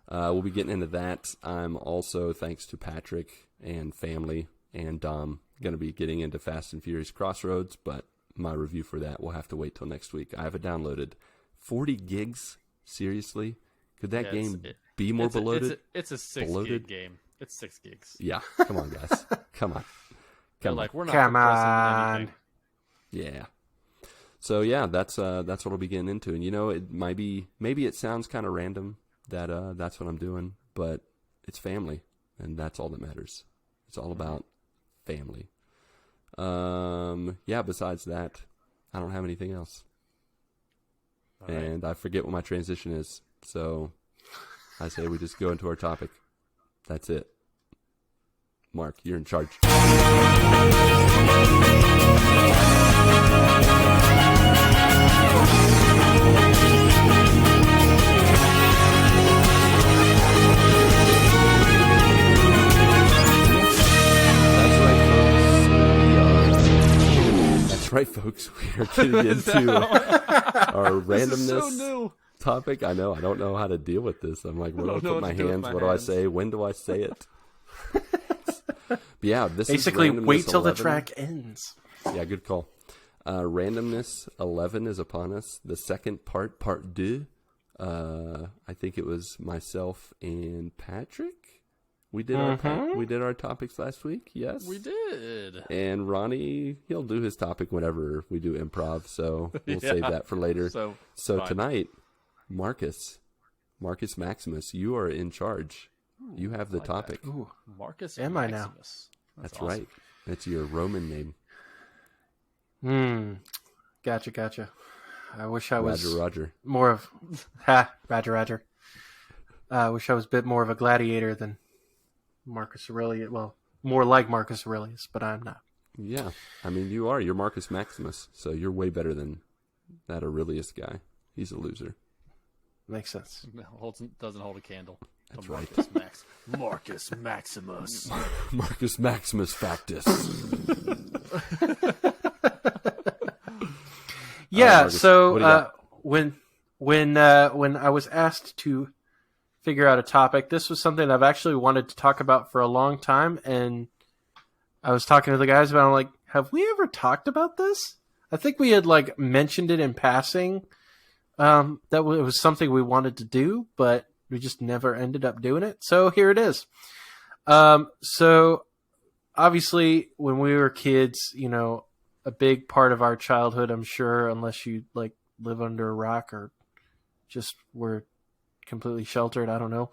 we'll be getting into that. I'm also, thanks to Patrick and family and Dom, going to be getting into Fast and Furious Crossroads, but my review for that will have to wait till next week. I have it downloaded. 40 gigs? Seriously? Could that game be more bloated? It's a 6-gig game. It's 6 gigs. Yeah, come on, guys. Come on. Like, we're not compressing anything. Yeah. So yeah, that's what I'll be getting into, and it might be, maybe it sounds kind of random that that's what I'm doing, but it's family, and that's all that matters. It's all about family. Yeah. Besides that, I don't have anything else, and I forget what my transition is. So I say we just go into our topic. That's it. Mark, you're in charge. That's right, folks. We are getting into our randomness topic. I know. I don't know how to deal with this. I'm like, where do I put my hands? What do I say? When do I say it? But yeah, this basically is wait till 11. the track ends. Yeah, good call. Randomness 11 is upon us. The second part 2. I think it was myself and Patrick. We did our topics last week. Yes, we did. And Ronnie, he'll do his topic whenever we do improv. So we'll save that for later. So tonight, Marcus Maximus, you are in charge. You have the topic. Ooh, Marcus am Maximus. I now? That's awesome. Right. That's your Roman name. Gotcha. I wish I was Roger. more of Roger. I wish I was a bit more of a gladiator than Marcus Aurelius. Well, more like Marcus Aurelius, but I'm not. Yeah, I mean you are. You're Marcus Maximus, so you're way better than that Aurelius guy. He's a loser. Makes sense. Doesn't hold a candle. That's right. Marcus Maximus. Marcus Maximus Factus. Yeah. Marcus, so when I was asked to figure out a topic, this was something I've actually wanted to talk about for a long time, and I was talking to the guys about it. I'm like, have we ever talked about this? I think we had mentioned it in passing. That it was something we wanted to do, but we just never ended up doing it. So here it is. So obviously when we were kids, a big part of our childhood, I'm sure, unless you live under a rock or just were completely sheltered, I don't know.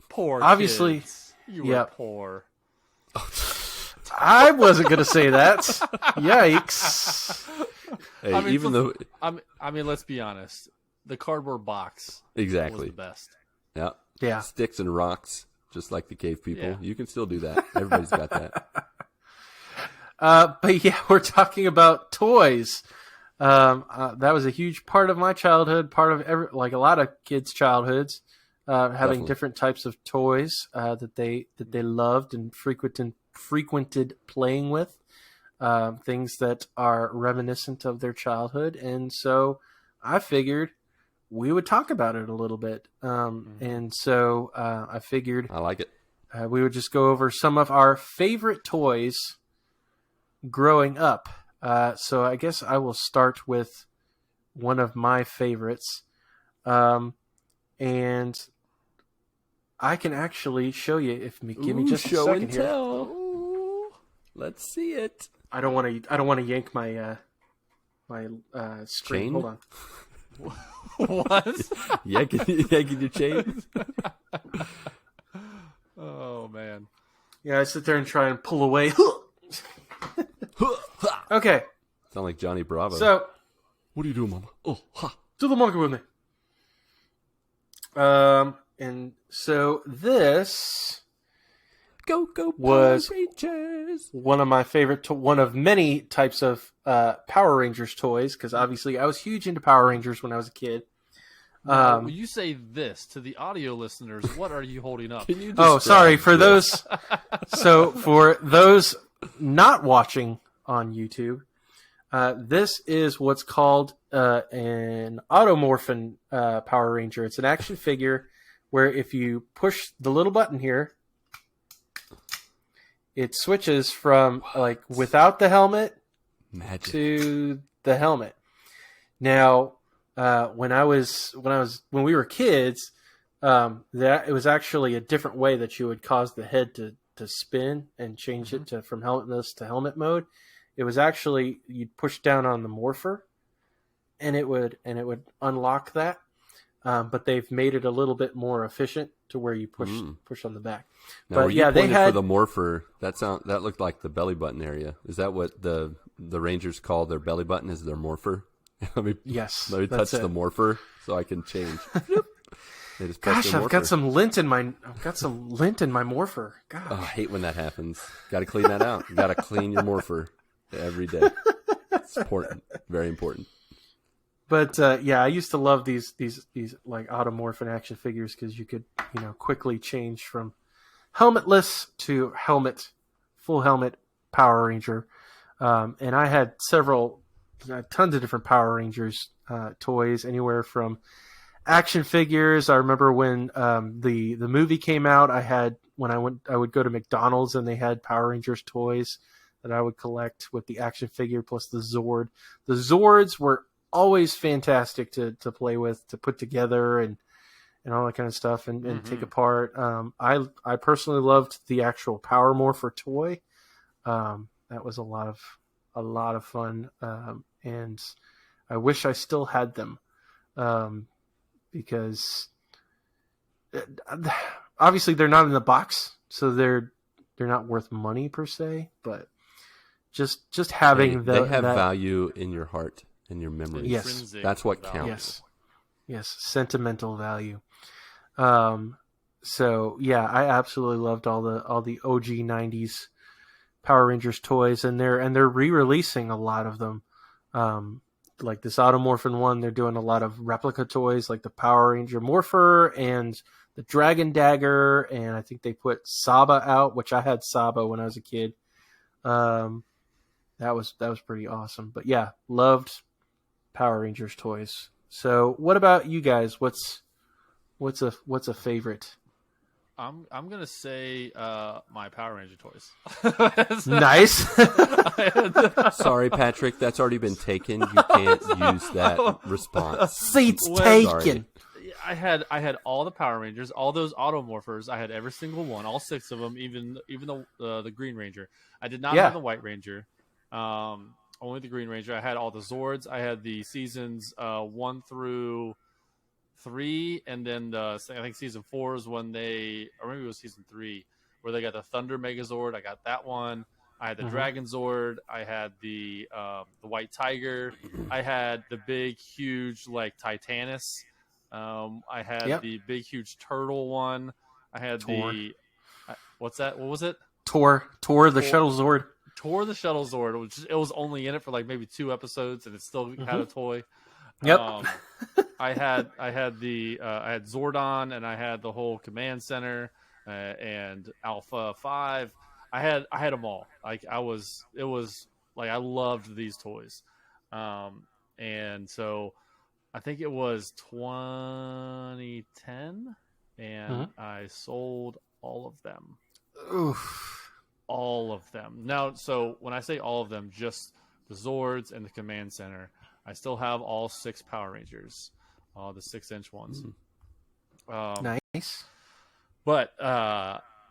Poor obviously kids. You were poor. I wasn't going to say that. Yikes. Hey, I mean, let's be honest. The cardboard box was the best. Yeah. Sticks and rocks, just like the cave people. Yeah. You can still do that. Everybody's got that. But yeah, we're talking about toys. That was a huge part of my childhood, part of a lot of kids' childhoods, having Definitely. Different types of toys that they loved and frequented playing with. things that are reminiscent of their childhood. And so I figured we would talk about it a little bit. And so I figured I like it. We would just go over some of our favorite toys growing up. So I guess I will start with one of my favorites. And I can actually show you if you give me just a second and here. tell. Ooh, let's see it. I don't want to yank my screen. Chain? Hold on. What? yanking your chain. Oh man. Yeah, I sit there and try and pull away. Okay. Sound like Johnny Bravo. So, what are you doing, Mama? Oh, ha. do the monkey with me. And so this Go, was Power Rangers. one of my favorite, one of many types of Power Rangers toys, because obviously I was huge into Power Rangers when I was a kid. When you say this to the audio listeners, what are you holding up? Can you Sorry for this? those. So for those not watching on YouTube, this is what's called an automorphin Power Ranger. It's an action figure where if you push the little button here, it switches from like without the helmet Magic. to the helmet. Now, when we were kids, that it was actually a different way that you would cause the head to spin and change it to from helmetless to helmet mode. It was actually you'd push down on the morpher, and it would unlock that. But they've made it a little bit more efficient to where you push on the back. Now, but were you yeah, they pointed had for the morpher. That looked like the belly button area. Is that what the Rangers call their belly button? Is their morpher? let me touch the morpher so I can change. They just press Gosh, their I've got morpher. some lint in my morpher. Gosh. Oh, I hate when that happens. Got to clean that out. You got to clean your morpher every day. It's important. Very important. But yeah, I used to love these like automorphin action figures because you could quickly change from helmetless to full helmet Power Ranger, and I had tons of different Power Rangers toys, anywhere from action figures. I remember when the movie came out, I would go to McDonald's and they had Power Rangers toys that I would collect with the action figure plus the Zord. The Zords were always fantastic to play with, to put together and all that kind of stuff and take apart. I personally loved the actual Power Morpher toy. That was a lot of fun. And I wish I still had them. Because obviously they're not in the box, so they're not worth money per se, but just having they have value in your heart and your memories. Yes, that's what counts. Yes, sentimental value. So yeah, I absolutely loved all the OG 90s Power Rangers toys, and they're re-releasing a lot of them. Like this Automorphin one, they're doing a lot of replica toys, like the Power Ranger Morpher and the Dragon Dagger, and I think they put Saba out, which I had Saba when I was a kid. That was pretty awesome. But yeah, loved Power Rangers toys. So what about you guys? What's a favorite? I'm gonna say my Power Ranger toys. Nice. Sorry, Patrick, that's already been taken. You can't use that response. Seat's Sorry. taken. I had all the Power Rangers, all those Automorphers. I had every single one, all 6 of them, even the Green Ranger. I did not have the White Ranger. Only the Green Ranger. I had all the Zords. I had the seasons 1 through 3, and then I think season 4 is when or maybe it was season 3 where they got the Thunder Megazord. I got that one. I had the Dragon Zord. I had the White Tiger. I had the big, huge like Titanus. I had the big, huge turtle one. I had what's that? What was it? Tor the Shuttle Zord. Tor the Shuttle Zord. It was only in it for like maybe 2 episodes, and it still had a toy. Yep. I had Zordon, and I had the whole command center and Alpha 5. I had them all. Like it was Like I loved these toys. And so I think it was 2010 and I sold all of them. Oof. All of them. Now, so when I say all of them, just the Zords and the Command Center, I still have all 6 Power Rangers, the 6-inch ones. Nice. But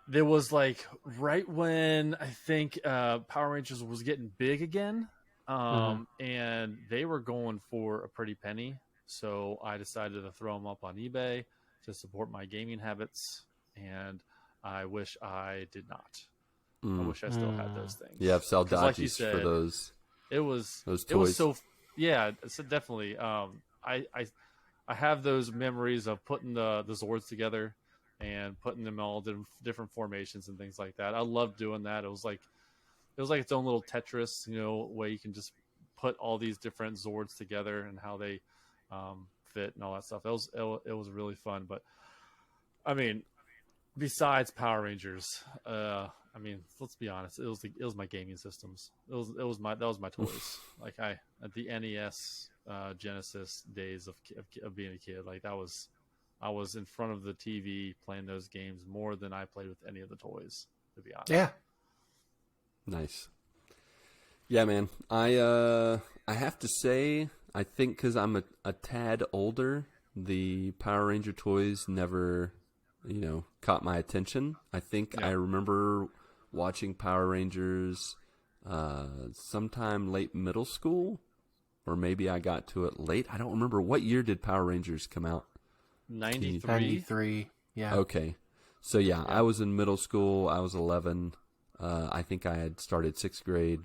there was like right when I think Power Rangers was getting big again, and they were going for a pretty penny. So I decided to throw them up on eBay to support my gaming habits, and I wish I did not. I wish I still had those things. Yeah, sell dodgies like you said, for those. It was those toys. It was so yeah. So definitely. I have those memories of putting the Zords together and putting them all in different formations and things like that. I loved doing that. It was like its own little Tetris, way you can just put all these different Zords together and how they fit and all that stuff. It was really fun. But I mean, besides Power Rangers, let's be honest. It was my gaming systems. That was my toys. Like at the NES, Genesis days of being a kid. Like I was in front of the TV playing those games more than I played with any of the toys. To be honest. Yeah. Nice. Yeah, man. I have to say, I think because I'm a tad older, the Power Ranger toys never, caught my attention. I think I remember watching Power Rangers sometime late middle school, or maybe I got to it late. I don't remember. What year did Power Rangers come out? 93. 93. Yeah. Okay. So yeah, I was in middle school. I was 11. I think I had started 6th grade.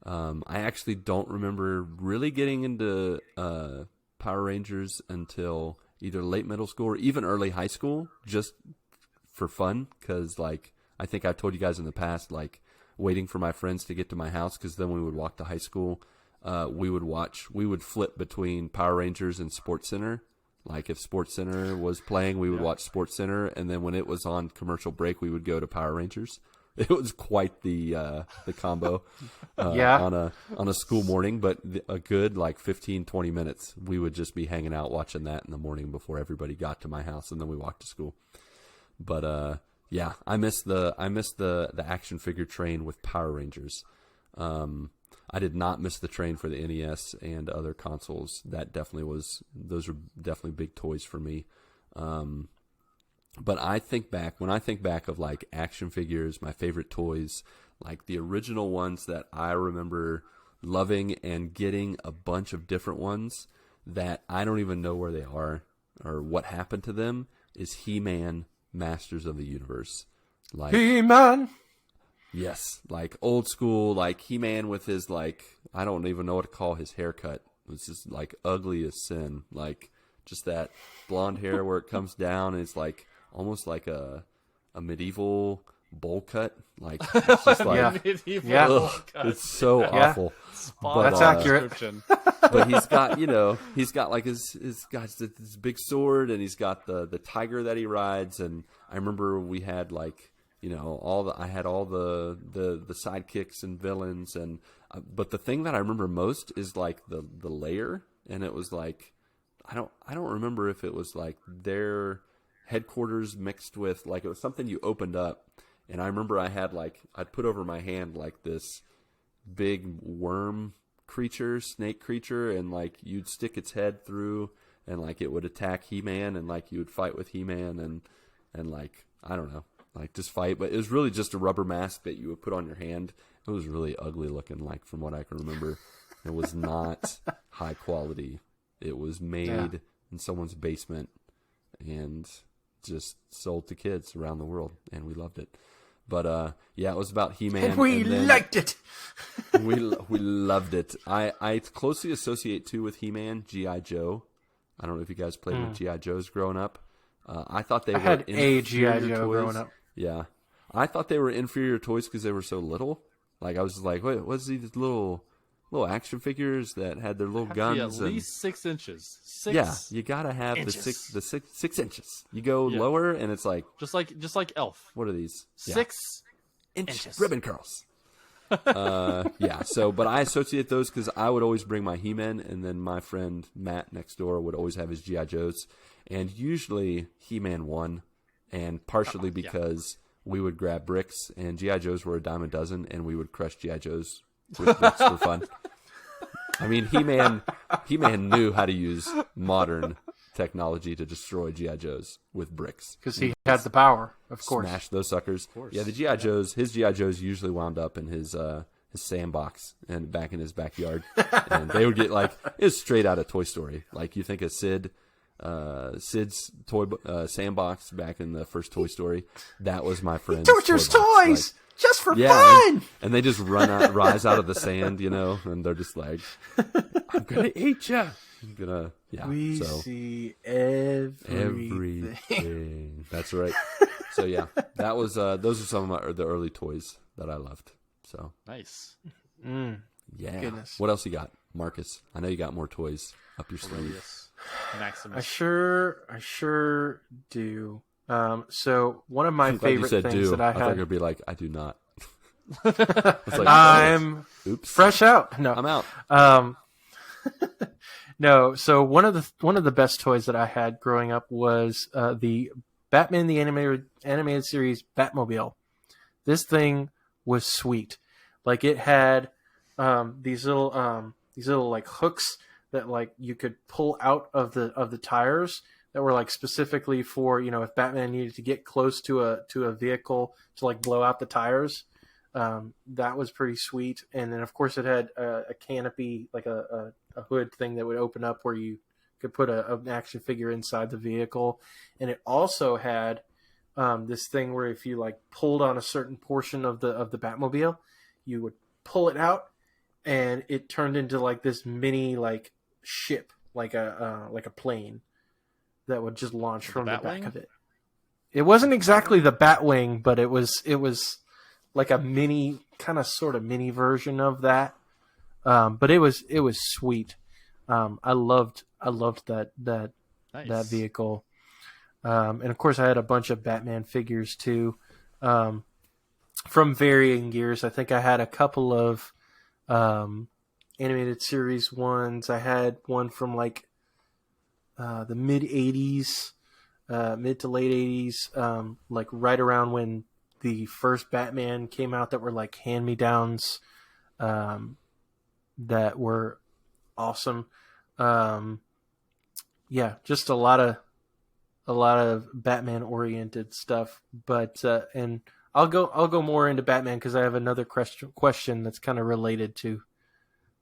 I actually don't remember really getting into Power Rangers until either late middle school or even early high school, just for fun. Because I think I told you guys in the past, waiting for my friends to get to my house, because then we would walk to high school. We would flip between Power Rangers and Sports Center. Like if Sports Center was playing, we would watch Sports Center, and then when it was on commercial break, we would go to Power Rangers. It was quite the combo on a school morning, but a good 15, 20 minutes. We would just be hanging out watching that in the morning before everybody got to my house, and then we walked to school. But yeah, I miss the action figure train with Power Rangers. I did not miss the train for the NES and other consoles. Those were definitely big toys for me. But when I think back of action figures, my favorite toys, the original ones that I remember loving and getting a bunch of different ones that I don't even know where they are or what happened to them, is He-Man, Masters of the Universe. He-Man! Yes, old school, He-Man with his, I don't even know what to call his haircut. It's just, ugly as sin. Just that blonde hair where it comes down, and it's, almost like a medieval bowl cut. It's just medieval cut. It's so awful. But, that's accurate. But he's got, he's got this big sword, and he's got the tiger that he rides. And I remember we had I had all the sidekicks and villains, and but the thing that I remember most is the lair, and it was I don't remember if it was their headquarters mixed with it was something you opened up, and I remember I had I'd put over my hand this big worm creature, snake creature, and you'd stick its head through, and it would attack He-Man, and you would fight with He-Man, and I don't know. Just fight, but it was really just a rubber mask that you would put on your hand. It was really ugly looking, from what I can remember. It was not high quality. It was made in someone's basement and just sold to kids around the world, and we loved it. But yeah, it was about He-Man. And we liked it. we loved it. I closely associate too with He-Man, G.I. Joe. I don't know if you guys played with G.I. Joes growing up. I thought they were had a G.I. Joe toys. growing up. Yeah. I thought they were inferior toys because they were so little. I was just wait, what's these little action figures that had their little guns? At least 6 inches. Yeah, you gotta have inches. the 6 inches. You go lower, and it's just like Elf. What are these? 6 inches. Ribbon curls. Yeah. So, but I associate those because I would always bring my He-Man, and then my friend Matt next door would always have his G.I. Joes, and usually He-Man won, and partially because we would grab bricks, and G.I. Joes were a dime a dozen, and we would crush G.I. Joes with bricks for fun. I mean, He-Man knew how to use modern technology to destroy G.I. Joes with bricks. Because he had the power, of course. Smash those suckers. Yeah, the G.I. Joes, his G.I. Joes usually wound up in his sandbox and back in his backyard. And they would get it was straight out of Toy Story. Like you think of Sid's toy sandbox back in the first Toy Story. That was my friend's tortures toys! Just for fun! And they just rise out of the sand, and they're just like, I'm going to eat you. We see everything. That's right. So yeah, that was those are some of the early toys that I loved. So nice. Yeah. Goodness. What else you got, Marcus? I know you got more toys up your sleeve. Yes. Maximus. I sure do. So one of my favorite things that I thought you were had. gonna be like, I do not. I'm oops. fresh out. No, I'm out. No. So one of the best toys that I had growing up was the Batman the animated series Batmobile. This thing was sweet. Like it had these little like hooks that like you could pull out of the tires that were like specifically for if Batman needed to get close to a vehicle to like blow out the tires. That was pretty sweet. And then of course it had a canopy, like a hood thing that would open up where you could put an action figure inside the vehicle. And it also had this thing where if you like pulled on a certain portion of the Batmobile, you would pull it out and it turned into like this mini like ship, like a plane that would just launch from the back of it. It wasn't exactly the Batwing, but it was like a mini, kind of sort of mini version of that. But it was sweet. I loved that Nice. that vehicle. And of course I had a bunch of Batman figures too. From varying years. I think I had a couple of animated series ones. I had one from like the mid to late 80s, like right around when the first Batman came out, that were like hand-me-downs that were awesome. Yeah, just a lot of Batman oriented stuff, but and I'll go more into Batman because I have another question that's kind of related to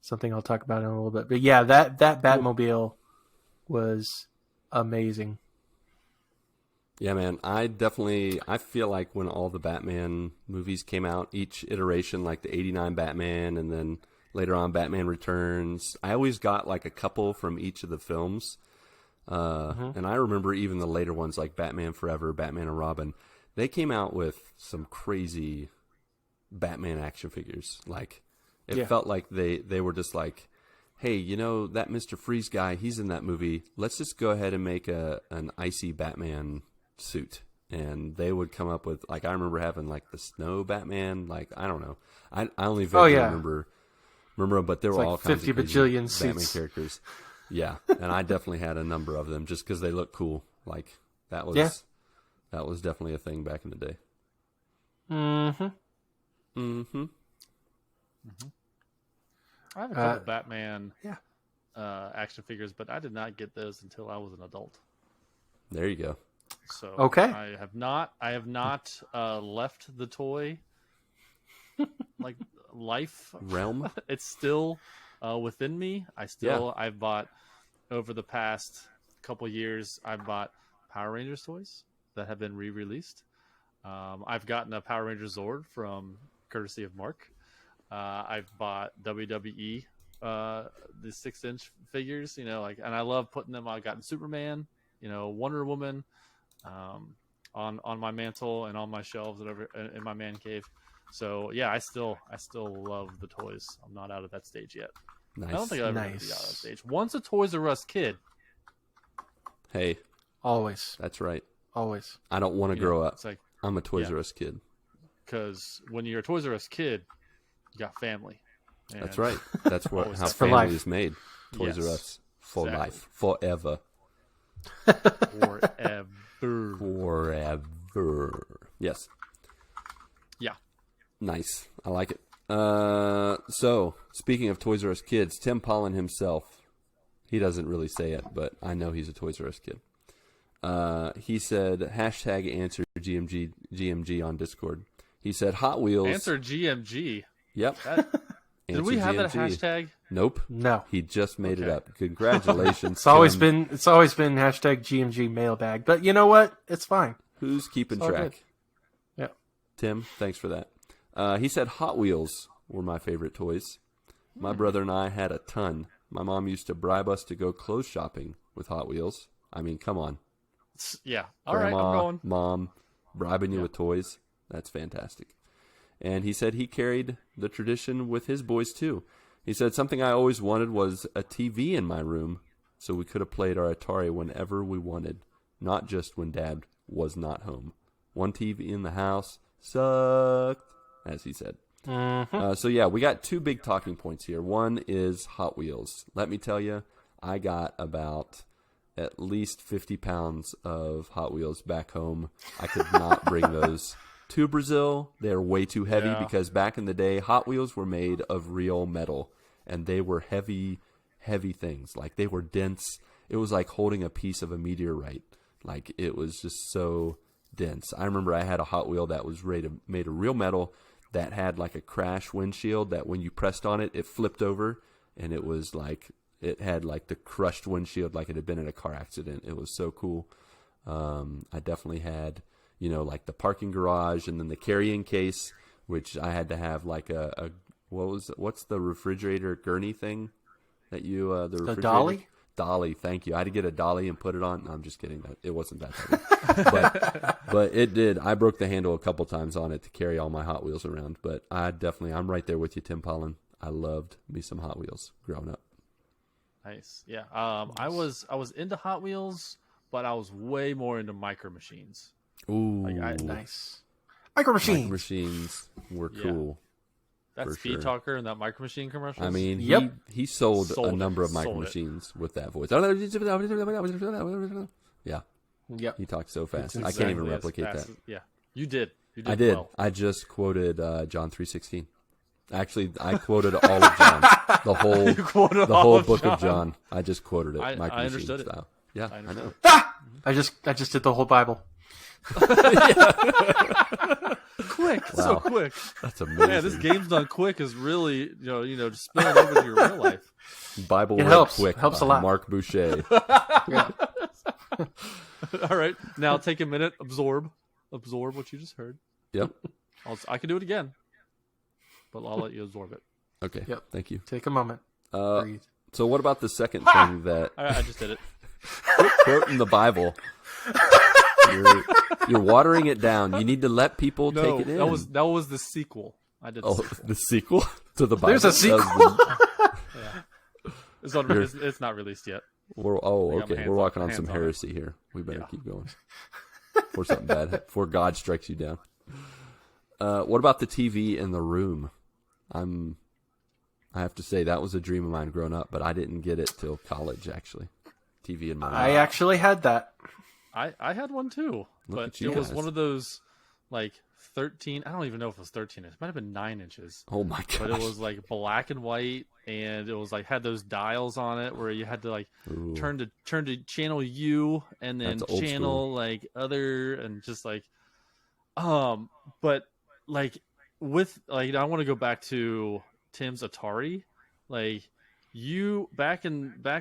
something I'll talk about in a little bit. But yeah, that Batmobile was amazing. Yeah, man. I feel like when all the Batman movies came out, each iteration, like the 89 Batman and then later on Batman Returns, I always got like a couple from each of the films. And I remember even the later ones like Batman Forever, Batman and Robin, they came out with some crazy Batman action figures. Like it felt like they were just like, hey, that Mr. Freeze guy, he's in that movie. Let's just go ahead and make an icy Batman suit. And they would come up with, like, I remember having like the snow Batman. Like, I don't know. I only vaguely remember them, but there were like all kinds 50 of crazy bajillion Batman suits. characters. Yeah, and I definitely had a number of them just because they look cool. Like that was definitely a thing back in the day. I have a couple Batman action figures, but I did not get those until I was an adult. There you go. So okay, I have not left the toy like life realm. It's still within me. I've bought over the past couple years. I've bought Power Rangers toys that have been re-released. I've gotten a Power Ranger Zord from courtesy of Marc. I've bought WWE the 6-inch figures, and I love putting them. I've gotten Superman, Wonder Woman, on my mantle and on my shelves and over in my man cave. So yeah, I still love the toys. I'm not out of that stage yet. Nice. I don't think I'll ever be out of that stage. Once a Toys R Us kid. Hey, always. That's right. Always. I don't want to grow up. It's like, I'm a Toys R Us kid. Because when you're a Toys R Us kid, you got family. And That's right. That's what Always how for family life. is made. Toys Yes, R Us for exactly. life, forever, forever. Yes, Yeah. nice. I like it. So speaking of Toys R Us kids, Tim Pollen himself, he doesn't really say it, but I know he's a Toys R Us kid. He said #answer GMG on Discord. He said Hot Wheels. Answer GMG. Yep. Did we have that GMG. hashtag? Nope. No. He just made it Okay. up. Congratulations. It's always Tim. been #GMG mailbag. But you know what? It's fine. Who's keeping all track? good. Yeah. Tim, thanks for that. He said Hot Wheels were my favorite toys. My brother and I had a ton. My mom used to bribe us to go clothes shopping with Hot Wheels. I mean, come on. Yeah. All right, Grandma, I'm going. Mom, bribing you Yeah. with toys. That's fantastic. And he said he carried the tradition with his boys too. He said something I always wanted was a TV in my room so we could have played our Atari whenever we wanted, not just when Dad was not home. One TV in the house sucked, as he said. So yeah, we got two big talking points here. One is Hot Wheels. Let me tell you, I got about at least 50 pounds of Hot Wheels back home. I could not bring those to Brazil. They're way too heavy because back in the day, Hot Wheels were made of real metal, and they were heavy, heavy things. Like, they were dense. It was like holding a piece of a meteorite. Like, it was just so dense. I remember I had a Hot Wheel that was made of real metal that had like a crash windshield that when you pressed on it, it flipped over, and it was like, it had like the crushed windshield like it had been in a car accident. It was so cool. I definitely had, like the parking garage, and then the carrying case, which I had to have like what's the refrigerator gurney thing that you, the refrigerator? dolly? Dolly, thank you. I had to get a dolly and put it on. No, I'm just kidding. It wasn't that heavy. but it did. I broke the handle a couple times on it to carry all my Hot Wheels around. But I'm right there with you, Tim Pollen. I loved me some Hot Wheels growing up. Nice. Yeah. I was into Hot Wheels, but I was way more into Micro Machines. Ooh, Nice. Micro Machines. machines were Yeah. cool. That For Speed sure. Talker and that Micro Machine commercial. I mean, Yep. he sold Sold a it. number of Micro Sold it. Machines with that voice. Yeah, Yep. he talked so fast. It's I can't even Exactly as replicate fast that. as- yeah. You did. You did. I did. Well. I just quoted John 3:16. Actually, I quoted all of John, the whole You quoted the all whole of book John. of John. I just quoted it. I Micro Machine understood it. style. Yeah, I I understood know. I just did the whole Bible. Quick. Wow. So quick. That's amazing. Man, this game's done quick is really, just spilling over to your real life. Bible It read helps. quick. Helps by a lot. Marc Boucher. Yeah. All right. Now take a minute. Absorb what you just heard. Yep. I can do it again, but I'll let you absorb it. Okay. Yep. Thank you. Take a moment. Breathe. So, what about the second thing that I just did it. quoting the Bible? You're watering it down. You need to let people No, take it in. that was the sequel. I did the Oh, sequel. the sequel to the Bible. There's a That was Yeah. It's not released yet. I got my okay. hands We're on- walking on hands some on it. heresy here. We better Yeah. keep going before something bad, before God strikes you down. What about the TV in the room? I have to say that was a dream of mine growing up, but I didn't get it till college. Actually, TV in my room. I actually had that. I had one too, Look but at you it was guys. one of those like 13. I don't even know if it was 13 inches. It might have been 9 inches. Oh my god! But it was like black and white, and it was like had those dials on it where you had to like Ooh. turn to channel U and then That's old channel like other and just like but like with like I want to go back to Tim's Atari. Like you back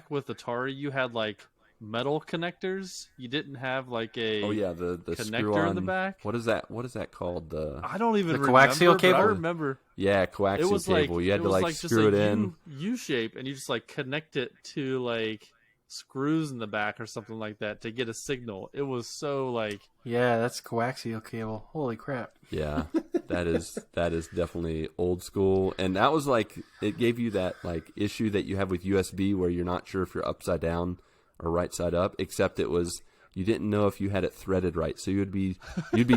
with Atari, you had like metal connectors. You didn't have like a Oh yeah, the connector screw on in the back. What is that? What is that called? I don't even The remember. coaxial but cable? I remember Yeah, coaxial it was cable. like You had it to was like just screw a it in. U shape, and you just like connect it to like screws in the back or something like that to get a signal. It was so like Yeah, that's coaxial cable. Holy crap. Yeah, that is definitely old school, and that was like it gave you that like issue that you have with USB where you're not sure if you're upside down or right side up. Except it was you didn't know if you had it threaded right, so you'd be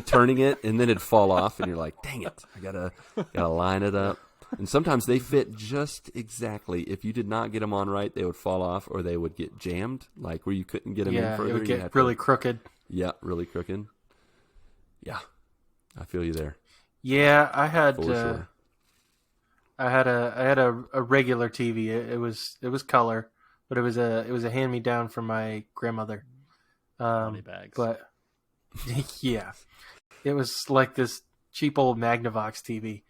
turning it and then it'd fall off, and you're like, dang it, I gotta line it up. And sometimes they fit just exactly. If you did not get them on right, they would fall off or they would get jammed, like where you couldn't get them in further. Yeah, it would get really crooked. Yeah, really crooked. Yeah, I feel you there. Yeah, I had Sure. I had a regular TV. It was color, but it was a hand me down from my grandmother. Money bags. But yeah, it was like this cheap old Magnavox TV.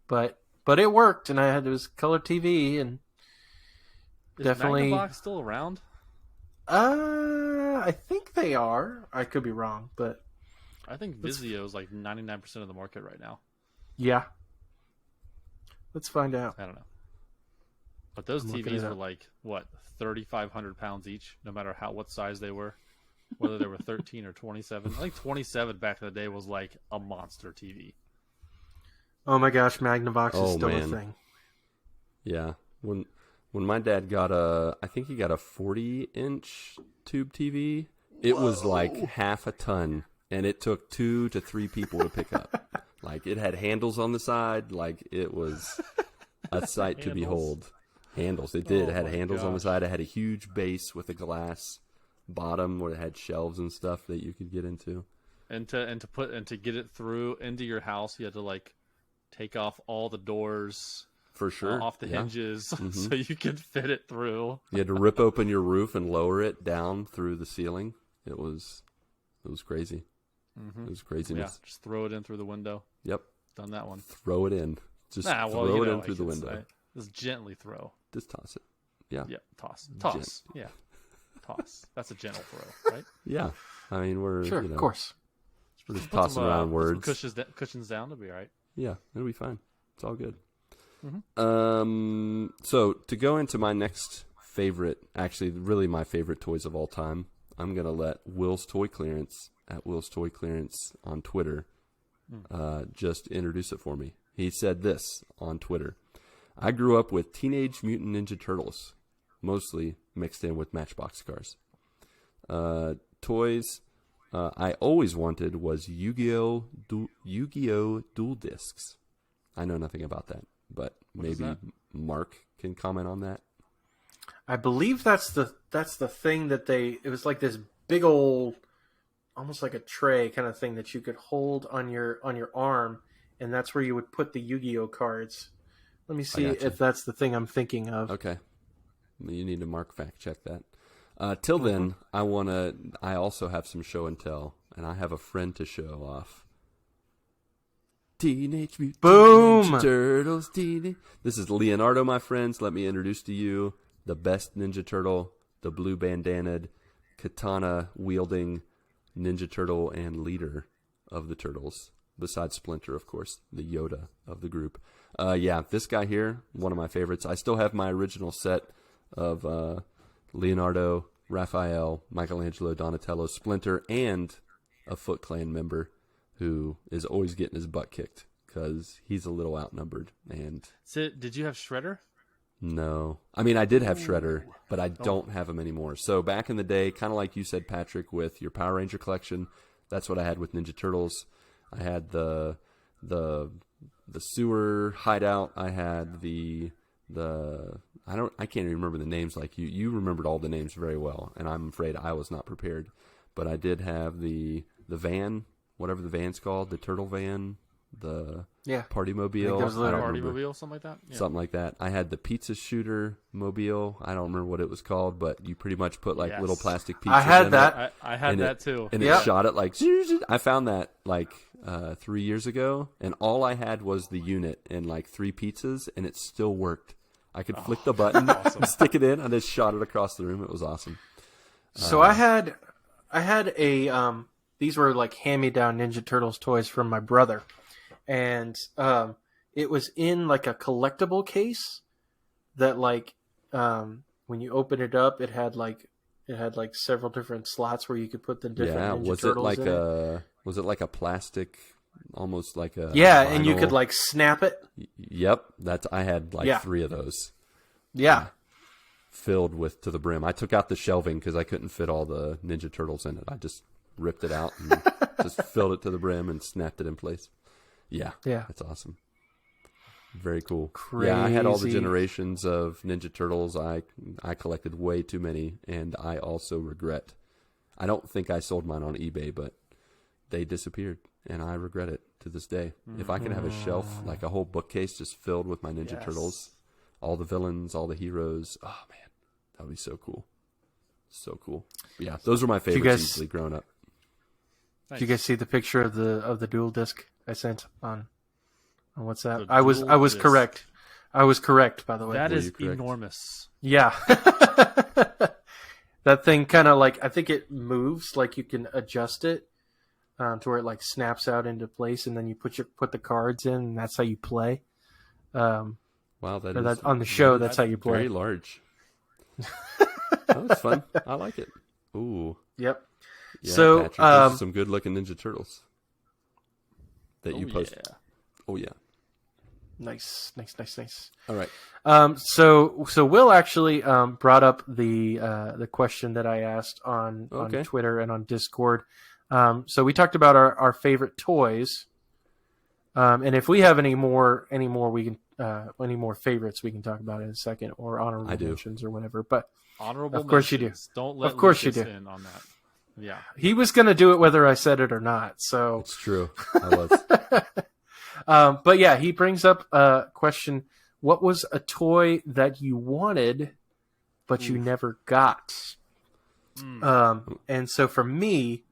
But it worked, and it was color TV, and Is definitely. Magnavox still around? I think they are. I could be wrong, but I think Vizio is like 99% of the market right now. yeah. Let's find out. I don't know. But those I'm looking TVs it were up. like, what, 3,500 pounds each, no matter what size they were. Whether they were 13 or 27. I think 27 back in the day was like a monster TV. Oh my gosh, Magnavox is still man. a thing. Yeah, when my dad got I think he got a 40-inch tube TV. It was like half a ton, and it took 2 to 3 people to pick up. Like, it had handles on the side. Like, it was a sight to behold. Handles. It did. Oh It had my handles on the gosh. side. It had a huge base with a glass bottom where it had shelves and stuff that you could get into. And to get it through into your house, you had to like take off all the doors For sure. off the Yeah. hinges so you could fit it through. You had to rip open your roof and lower it down through the ceiling. It was crazy. Mm-hmm. It was craziness. Yeah, just throw it in through the window. Yep. Done that one. Throw it in. Just Well, throw it in I through the should window. say. Just gently throw. Just toss it. Yeah. Yeah, toss. Yeah, toss. That's a gentle throw, right? Yeah. I mean, we're Sure, of course. we're just Put tossing some, around put some words. cushions down to be all right. Yeah, it'll be fine. It's all good. Mm-hmm. So to go into my next favorite, actually, really my favorite toys of all time, I'm gonna let Will's Toy Clearance at Will's Toy Clearance on Twitter just introduce it for me. He said this on Twitter: I grew up with Teenage Mutant Ninja Turtles, mostly mixed in with Matchbox cars. Toys I always wanted was Yu-Gi-Oh! Dual Discs. I know nothing about that, but maybe that? Marc can comment on that. I believe that's the thing that it was like this big old, almost like a tray kind of thing that you could hold on your arm, and that's where you would put the Yu-Gi-Oh cards. Let me see gotcha. if that's the thing I'm thinking of. Okay. You need to Marc fact check that. Till then, I also have some show and tell, and I have a friend to show off. Teenage Mutant Boom! Ninja Turtles. This is Leonardo, my friends. Let me introduce to you the best Ninja Turtle, the blue bandanaed, katana-wielding Ninja Turtle and leader of the Turtles. Besides Splinter, of course, the Yoda of the group. Yeah, this guy here, one of my favorites. I still have my original set of Leonardo, Raphael, Michelangelo, Donatello, Splinter, and a Foot Clan member who is always getting his butt kicked because he's a little outnumbered. And So, did you have Shredder? no, I mean, I did have Shredder, but I don't have him anymore. So back in the day, kind of like you said, Patrick, with your Power Ranger collection, that's what I had with Ninja Turtles. I had the sewer hideout. I had the I can't even remember the names like you. You remembered all the names very well, and I'm afraid I was not prepared. But I did have the van, whatever the van's called, the turtle van, the party mobile. that was I don't Party remember. Mobile, something like that? Yeah. Something like that. I had the pizza shooter mobile. I don't remember what it was called, but you pretty much put like Yes. little plastic pizzas I had in that. I had and that it, too. and Yep. it shot it like. I found that like 3 years ago, and all I had was the unit and like 3 pizzas, and it still worked. I could flick the button, stick it in, and just shot it across the room. It was awesome. So I had a these were like hand-me-down Ninja Turtles toys from my brother, and it was in like a collectible case that like when you open it up, it had like several different slots where you could put the different Yeah, Ninja was it Turtles like in a was it like a plastic, almost like a Yeah, and you vinyl? could like snap it. Yep, I had like Yeah. 3 of those. Yeah. Filled with to the brim. I took out the shelving because I couldn't fit all the Ninja Turtles in it. I just ripped it out and just filled it to the brim and snapped it in place. Yeah, Yeah. that's awesome. Very cool. Crazy. Yeah, I had all the generations of Ninja Turtles. I collected way too many, and I also regret. I don't think I sold mine on eBay, but they disappeared, and I regret it to this day. If I can have a shelf, like a whole bookcase just filled with my Ninja Turtles, all the villains, all the heroes, oh man, that would be so cool. So cool. But yeah, those were my favorites easily growing up. Nice. Did you guys see the picture of the dual disc I sent on WhatsApp? The I was disc. correct. I was correct, by the way. That is enormous. Yeah. That thing kind of like, I think it moves, like you can adjust it to where it like snaps out into place, and then you put the cards in, and that's how you play. Wow, that on the show. That's how you play. Very large. That was fun. I like it. Ooh. Yep. Yeah, so Patrick, those are some good looking Ninja Turtles that you posted. Yeah. Oh yeah. Nice. All right. So Will actually brought up the question that I asked on Twitter and on Discord. So we talked about our favorite toys, and if we have any more we can any more favorites we can talk about in a second, or honorable mentions or whatever. But honorable of course mentions. You do. Don't let of course Lucas you do. in on that. Yeah, he was going to do it whether I said it or not. So it's true. I was. But yeah, he brings up a question: what was a toy that you wanted but you never got? And so for me,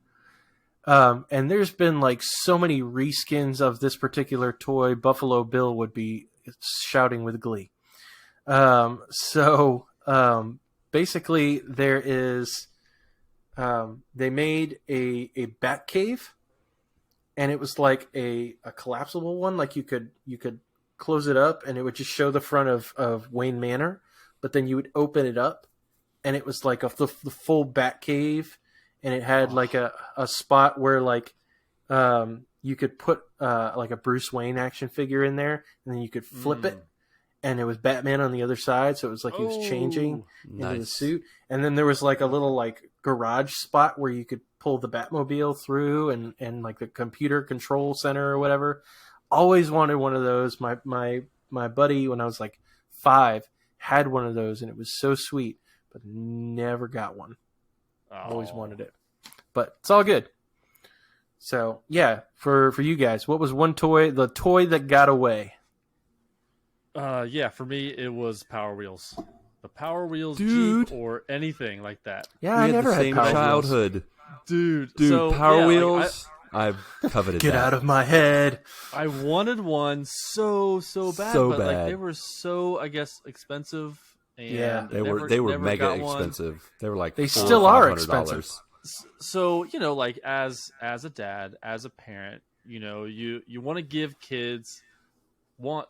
and there's been like so many reskins of this particular toy, Buffalo Bill would be shouting with glee. Basically there is, they made a bat cave, and it was like a collapsible one. Like you could close it up and it would just show the front of Wayne Manor, but then you would open it up and it was like the full bat cave. And it had like a spot where like you could put like a Bruce Wayne action figure in there, and then you could flip it, and it was Batman on the other side, so it was like he was changing into the suit. And then there was like a little like garage spot where you could pull the Batmobile through, and like the computer control center or whatever. Always wanted one of those. My buddy, when I was like 5, had one of those, and it was so sweet, but never got one. Always wanted it, but it's all good. So yeah, for you guys, what was one toy, the toy that got away? Yeah, for me it was Power Wheels. The Power Wheels, dude, Jeep, or anything like that. Yeah, I never had Power childhood. Wheels. Dude, so, Power yeah, Wheels. I've coveted. Get out of my head. I wanted one so bad, but like they were so, I guess, expensive. And yeah, they were mega expensive. They were like they still are expensive. So like as a dad, as a parent, you want to give kids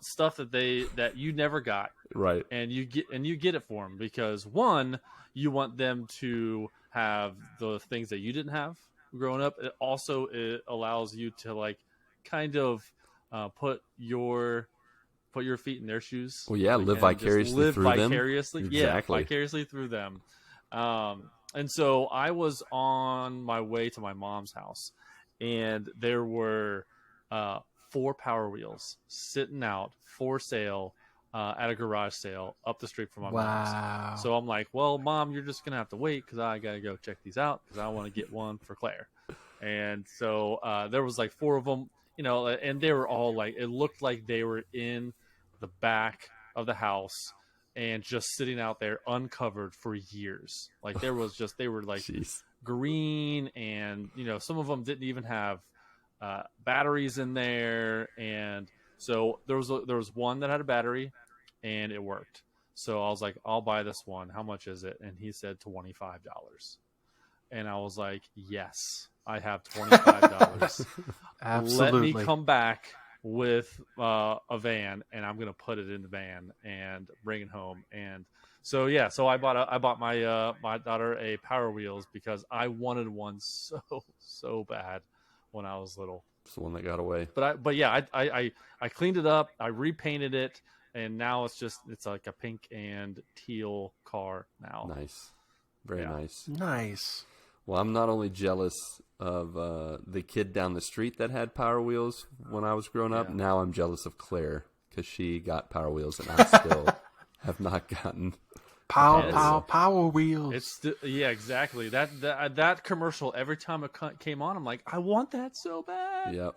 stuff that you never got, right? And you get it for them because one, you want them to have the things that you didn't have growing up. It allows you to like kind of put your feet in their shoes. Well, yeah, live vicariously through them. Exactly. Yeah, vicariously through them. And so I was on my way to my mom's house, and there were 4 Power Wheels sitting out for sale at a garage sale up the street from my mom's. So I'm like, well, Mom, you're just going to have to wait because I got to go check these out because I want to get one for Claire. And so there was like 4 of them, and they were all like, it looked like they were in the back of the house and just sitting out there uncovered for years. Like they were like green, and some of them didn't even have batteries in there. And so there was one that had a battery and it worked. So I was like, I'll buy this one. How much is it? And he said $25. And I was like, yes, I have $25. Absolutely. Let me come back with a van, and I'm gonna put it in the van and bring it home. And so I bought my daughter a Power Wheels because I wanted one so bad when I was little. It's the one that got away. But I cleaned it up, I repainted it, and now it's like a pink and teal car now. Nice, very nice. Well, I'm not only jealous of the kid down the street that had Power Wheels when I was growing up. Now I'm jealous of Claire because she got Power Wheels and I still have not gotten. Power Wheels. Yeah, exactly. That commercial, every time it came on, I'm like, I want that so bad. Yep.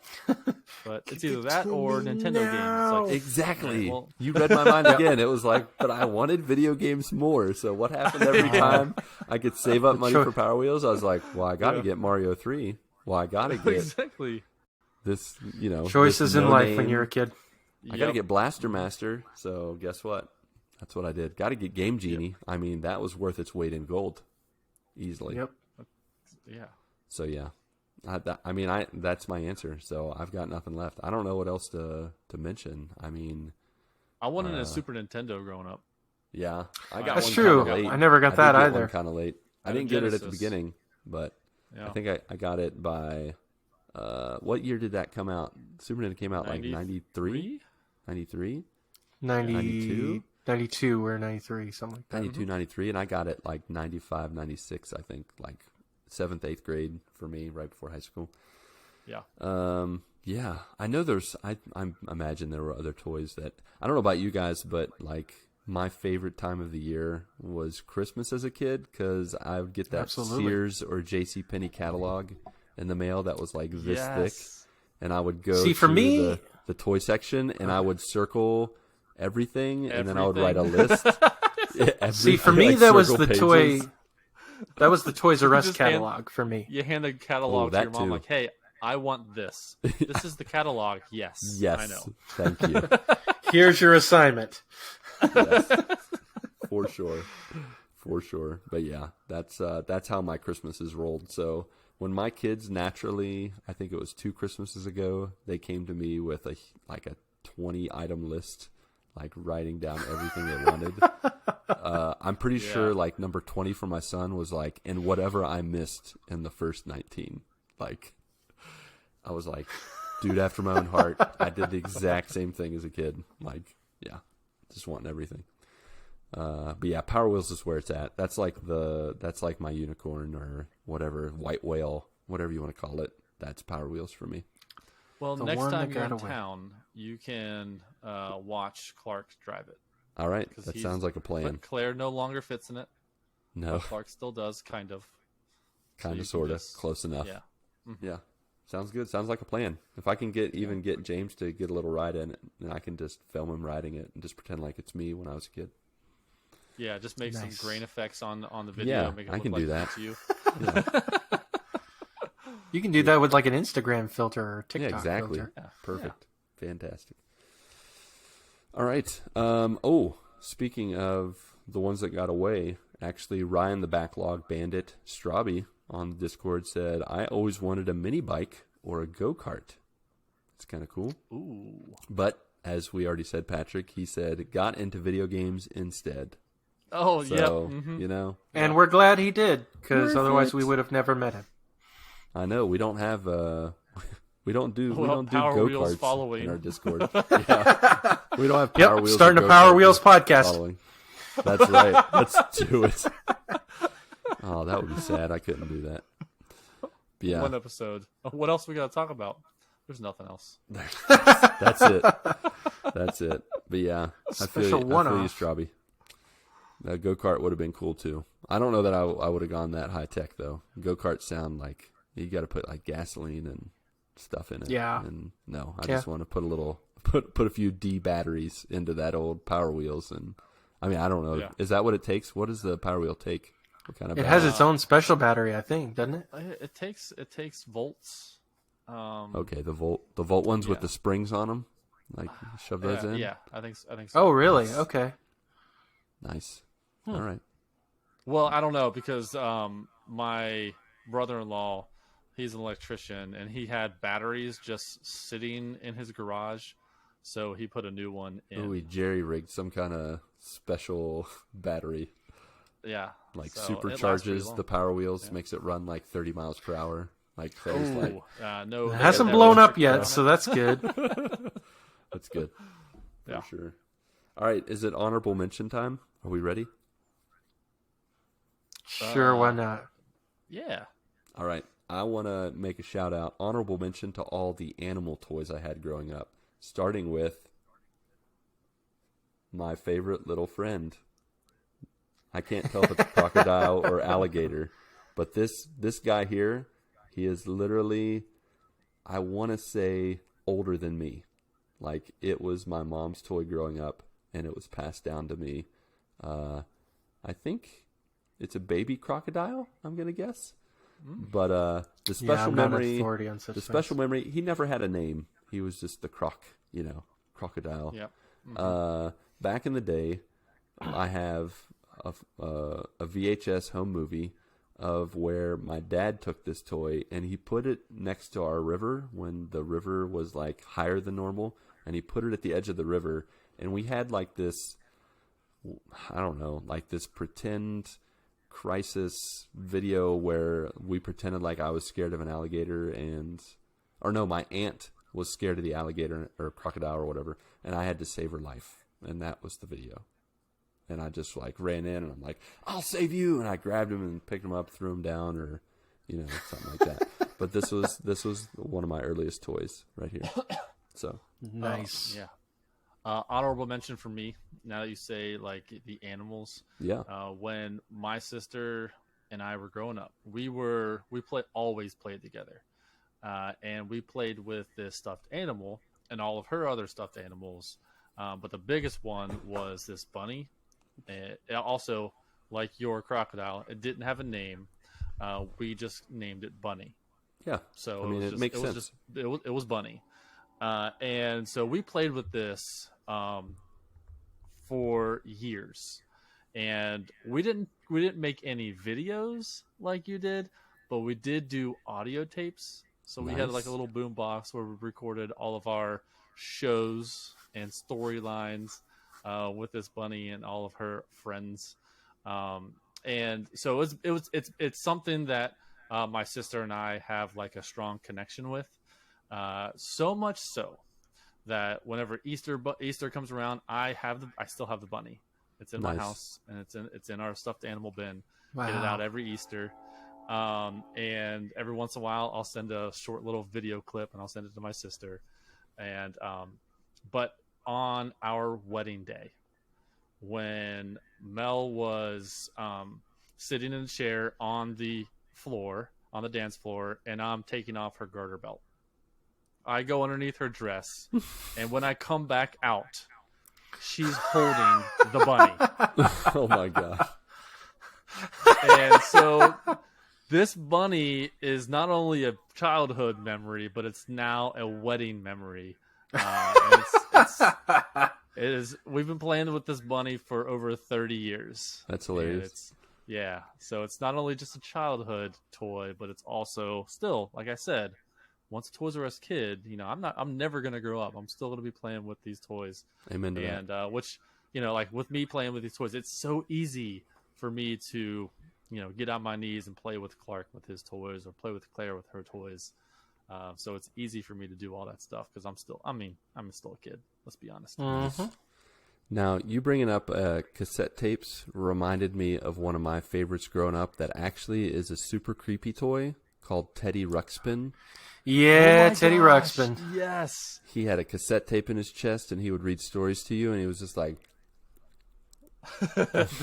But it's either that or Nintendo games. Like, Exactly. well, You read my mind again. It was like, but I wanted video games more. So what happened every time I could save up money for Power Wheels? I was like, well, I got to get Mario 3. Well, I got to get exactly this, choices in life when you're a kid. I got to get Blaster Master. So guess what? That's what I did. Got to get Game Genie. Yep. I mean, that was worth its weight in gold, easily. Yep. Yeah. So yeah, that's my answer. So I've got nothing left. I don't know what else to mention. I mean, I wanted a Super Nintendo growing up. Yeah, I got that's one true. Late. I never got that either. Kind of late. I didn't get it at the beginning, but yeah. I think I got it by. What year did that come out? Super Nintendo came out like 93? 93? 92? 92 or 93, something like that. 92, 93, and I got it like 95, 96, I think, like 7th, 8th grade for me, right before high school. Yeah. Yeah, I know I imagine there were other toys that, I don't know about you guys, but like my favorite time of the year was Christmas as a kid because I would get that Sears or JCPenney catalog in the mail that was like this thick, and I would go to the toy section and I would circle everything, and then I would write a list. See, for me, that was the toy. That was the Toys R Us catalog for me. You hand the catalog to your mom, like, "Hey, I want this. This is the catalog." Yes, I know. Thank you. Here's your assignment. Yes. For sure. But yeah, that's how my Christmases rolled. So when my kids naturally, I think it was 2 Christmases ago, they came to me with a 20-item list. Like writing down everything they wanted. I'm pretty sure like number 20 for my son was like, and whatever I missed in the first 19. Like, I was like, dude, after my own heart, I did the exact same thing as a kid. Like, yeah, just wanting everything. But yeah, Power Wheels is where it's at. That's like my unicorn or whatever, white whale, whatever you want to call it. That's Power Wheels for me. Well, next time you're in town, you can watch Clark drive it. All right, that sounds like a plan. But Claire no longer fits in it. No, but Clark still does, kind of. Sort of, close enough. Yeah, yeah, sounds good. Sounds like a plan. If I can get James to get a little ride in it, then I can just film him riding it and just pretend like it's me when I was a kid. Yeah, just make some grain effects on the video. Yeah, make it I can look do like that. You. Yeah. You can do that with like an Instagram filter or TikTok exactly. filter. Yeah, perfect. Yeah. Fantastic. All right. Speaking of the ones that got away, actually Ryan the Backlog Bandit Strawby on the Discord said, I always wanted a mini bike or a go-kart. It's kind of cool. Ooh. But as we already said, Patrick, he said got into video games instead. Oh, so, yep. You know. And we're glad he did, because otherwise we would have never met him. I know we don't have we don't do Power Wheels go-karts following in our Discord. Yeah. We don't have Power Wheels. Starting a Power Wheels podcast. Following. That's right. Let's do it. Oh, that would be sad. I couldn't do that. But yeah. One episode. What else we got to talk about? There's nothing else. That's it. That's it. But yeah, I feel you, Strawby. A go-kart would have been cool too. I don't know that I would have gone that high tech though. Go-karts sound like you got to put like gasoline and stuff in it. Yeah. And no, I just want to put a few D batteries into that old Power Wheels, and I mean I don't know. Yeah. Is that what it takes? What does the Power Wheel take? What kind of? It has its own special battery, I think, doesn't it? It takes volts. Okay, the volt ones with the springs on them, like shove those in. Yeah, I think so. Oh, really? Okay. Nice. All right. Well, I don't know because my brother-in-law, he's an electrician, and he had batteries just sitting in his garage, so he put a new one in. Oh, he jerry-rigged some kind of special battery. Yeah. Like supercharges the Power Wheels, makes it run like 30 miles per hour. Like Claire's no, it hasn't blown up yet, so that's good. That's good. For sure. All right, is it honorable mention time? Are we ready? Sure, why not? Yeah. All right. I want to make a shout out, honorable mention to all the animal toys I had growing up, starting with my favorite little friend. I can't tell if it's crocodile or alligator, but this guy here, he is literally, I want to say, older than me. Like, it was my mom's toy growing up, and it was passed down to me. I think it's a baby crocodile, I'm going to guess. But the special memory, he never had a name. He was just the crocodile. Yep. Back in the day, I have a VHS home movie of where my dad took this toy and he put it next to our river when the river was like higher than normal, and he put it at the edge of the river, and we had like this, I don't know, like this pretend crisis video where we pretended like I was scared of an alligator my aunt was scared of the alligator or crocodile or whatever, and I had to save her life, and that was the video. And I just like ran in and I'm like, I'll save you, and I grabbed him and picked him up, threw him down, or something like that. But this was one of my earliest toys right here. So nice. Yeah. Honorable mention for me, now that you say like the animals. Yeah. When my sister and I were growing up, we always played together. And we played with this stuffed animal and all of her other stuffed animals. But the biggest one was this bunny. It also, like your crocodile, it didn't have a name. We just named it Bunny. Yeah. So it makes sense. It was Bunny. And so we played with this for years, and we didn't make any videos like you did, but we did do audio tapes. So we had like a little boom box where we recorded all of our shows and storylines with this bunny and all of her friends. And so it's something that my sister and I have like a strong connection with. So much so that whenever Easter comes around, I still have the bunny. It's in my house, and it's in our stuffed animal bin. Wow. Get it out every Easter. And every once in a while I'll send a short little video clip and I'll send it to my sister. And but on our wedding day, when Mel was sitting in a chair on the dance floor, and I'm taking off her garter belt, I go underneath her dress, and when I come back out, she's holding the bunny. Oh my god. And so this bunny is not only a childhood memory, but it's now a wedding memory. We've been playing with this bunny for over 30 years. That's hilarious. So it's not only just a childhood toy, but it's also still, like I said, once a Toys R Us kid, I'm never going to grow up. I'm still going to be playing with these toys. Amen to that. And which, like with me playing with these toys, it's so easy for me to, get on my knees and play with Clark with his toys, or play with Claire with her toys. So it's easy for me to do all that stuff because I'm still a kid. Let's be honest. Mm-hmm. Now, you bringing up cassette tapes reminded me of one of my favorites growing up that actually is a super creepy toy called Teddy Ruxpin. Yeah, Teddy Ruxpin. Yes. He had a cassette tape in his chest, and he would read stories to you, and he was just like...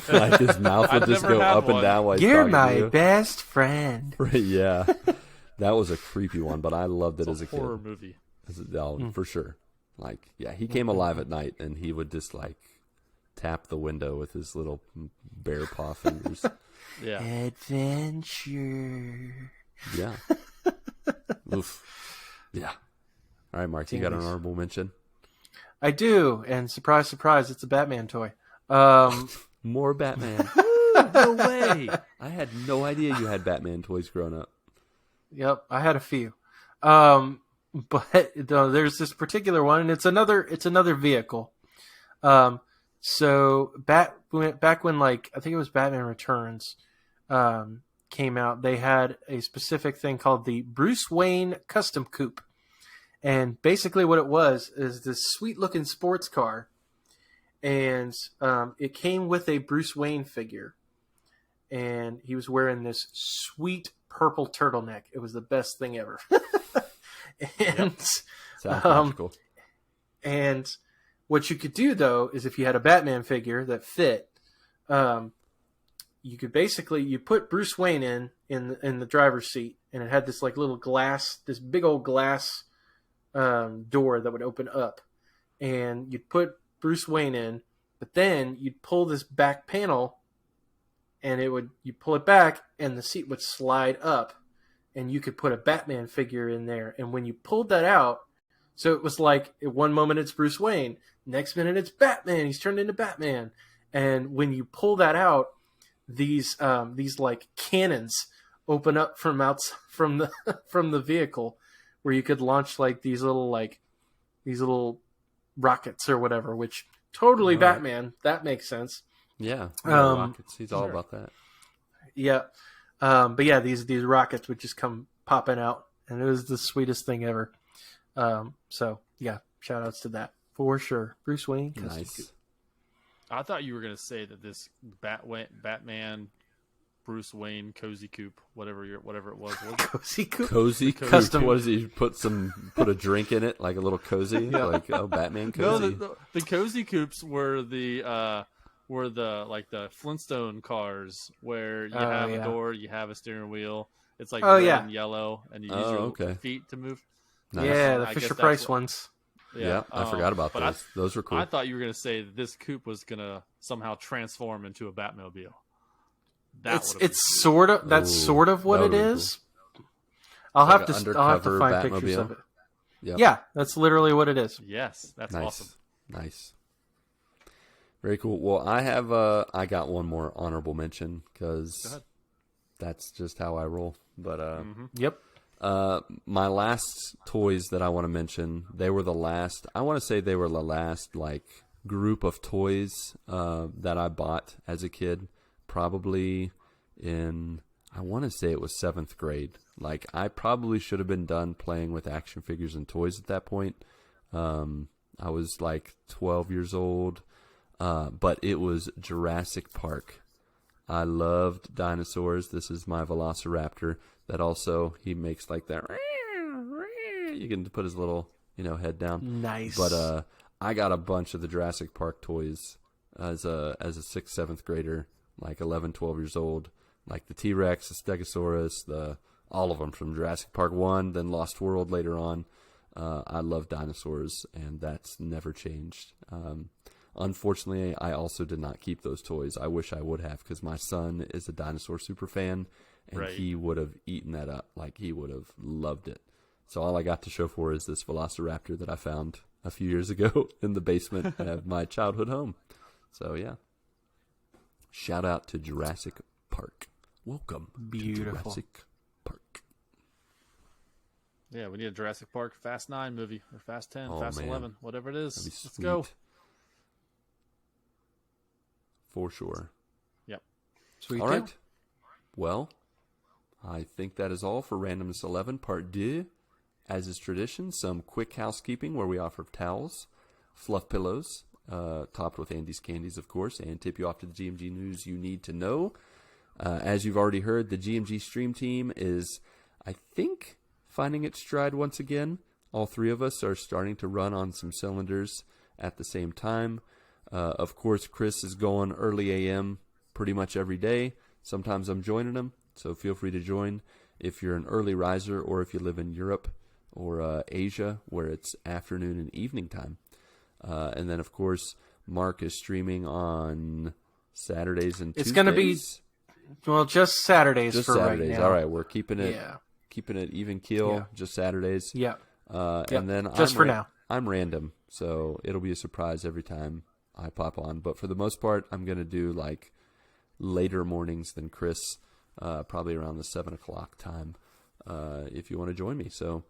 like his mouth would just go up and down while he's You're talking to you. my best friend. Right, yeah. That was a creepy one, but I loved it as a kid. Horror movie. For sure. Like, yeah, he came alive at night, and he would just, like, tap the window with his little bear paw fingers. Yeah. Adventure. Yeah. Oof. Yeah. All right, Mark, you got an honorable mention? I do, and surprise, surprise, it's a Batman toy. More Batman. No way. I had no idea you had Batman toys growing up. Yep, I had a few. But there's this particular one, and it's another vehicle. So back when, like, I think it was Batman Returns came out, they had a specific thing called the Bruce Wayne Custom Coupe. And basically what it was is this sweet looking sports car. And it came with a Bruce Wayne figure. And he was wearing this sweet purple turtleneck. It was the best thing ever. And Sounds magical. And What you could do though is if you had a Batman figure that fit, you could basically you put Bruce Wayne in the driver's seat, and it had this like little glass, this big old glass door that would open up, and you'd put Bruce Wayne in, but then you'd pull this back panel, and you pull it back, and the seat would slide up, and you could put a Batman figure in there. And when you pulled that out, so it was like at one moment it's Bruce Wayne, next minute it's Batman. He's turned into Batman, and when you pull that out, these like cannons open up from the vehicle, where you could launch like these little rockets or whatever, which totally Batman. That makes sense. Yeah, rockets. He's all about that. Yeah, but yeah, these rockets would just come popping out, and it was the sweetest thing ever. So yeah, shout outs to that for sure. Bruce Wayne, nice. I thought you were going to say that this Batman, Bruce Wayne, Cozy Coupe, whatever it was. Cozy Coupe. Cozy Coupe. Custom. What is he? Put a drink in it, like a little cozy, like Batman cozy. No, the Cozy Coupes were the Flintstone cars, where you have a door, you have a steering wheel. It's like red and yellow, and you use your feet to move. Nice. Yeah, the Fisher Price ones. Yeah, I forgot about those. Those were cool. I thought you were going to say that this coupe was going to somehow transform into a Batmobile. It's sort of what it is. Cool. I'll have to find Batmobile. Pictures of it. Yep. Yeah, that's literally what it is. Yes, that's awesome. Nice. Very cool. Well, I got one more honorable mention because that's just how I roll. But Yep. My last toys that I want to mention, they were the last like group of toys that I bought as a kid, probably in, I want to say it was 7th grade. Like, I probably should have been done playing with action figures and toys at that point. I was like 12 years old, but it was Jurassic Park. I loved dinosaurs. This is my Velociraptor that also he makes like that. You can put his little, head down. Nice. But I got a bunch of the Jurassic Park toys as a 6th, 7th grader, like 11, 12 years old, like the T-Rex, the Stegosaurus, all of them from Jurassic Park 1, then Lost World later on. I love dinosaurs, and that's never changed. Unfortunately, I also did not keep those toys. I wish I would have, because my son is a dinosaur super fan, and he would have eaten that up. Like, he would have loved it. So all I got to show for is this Velociraptor that I found a few years ago in the basement of my childhood home. So, yeah. Shout out to Jurassic Park. Welcome to Jurassic Park. Yeah, we need a Jurassic Park Fast 9 movie, or Fast 10, Fast 11, whatever it is. Let's go. For sure. Yep. Sweet. All right. Well, I think that is all for Randomness 11 Part 2. As is tradition, some quick housekeeping where we offer towels, fluff pillows, topped with Andy's Candies, of course, and tip you off to the GMG news you need to know. As you've already heard, the GMG stream team is, I think, finding its stride once again. All three of us are starting to run on some cylinders at the same time. Of course, Chris is going early AM pretty much every day. Sometimes I'm joining him, so feel free to join if you're an early riser or if you live in Europe or Asia, where it's afternoon and evening time. And then, of course, Marc is streaming on Saturdays and Tuesdays. It's going to be, just Saturdays just for Saturdays. right now. All right, we're keeping it even keel, just Saturdays. Yeah. And then just for now. I'm random, so it'll be a surprise every time I pop on. But for the most part, I'm going to do like later mornings than Chris, probably around the 7 o'clock time, if you want to join me. So,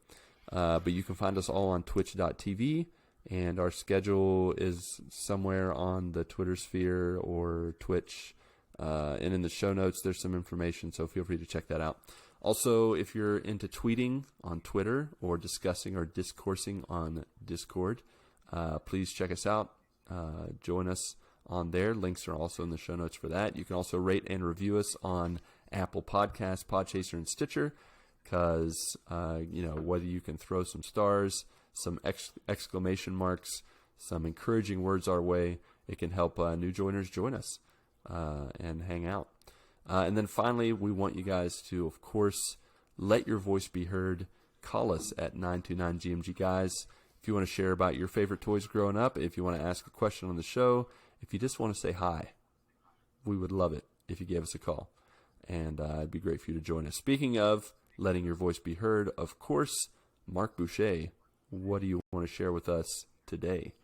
but you can find us all on twitch.tv, and our schedule is somewhere on the Twitter sphere or Twitch. And in the show notes, there's some information, so feel free to check that out. Also, if you're into tweeting on Twitter or discussing or discoursing on Discord, please check us out. Join us on there. Links are also in the show notes for that. You can also rate and review us on Apple Podcasts, Podchaser, and Stitcher, because whether you can throw some stars, some exclamation marks, some encouraging words our way, it can help new joiners join us and hang out. And then finally, we want you guys to, of course, let your voice be heard. Call us at 929GMG Guys. If you want to share about your favorite toys growing up, if you want to ask a question on the show, if you just want to say hi, we would love it if you gave us a call. And it'd be great for you to join us. Speaking of letting your voice be heard, of course, Marc Boucher, what do you want to share with us today?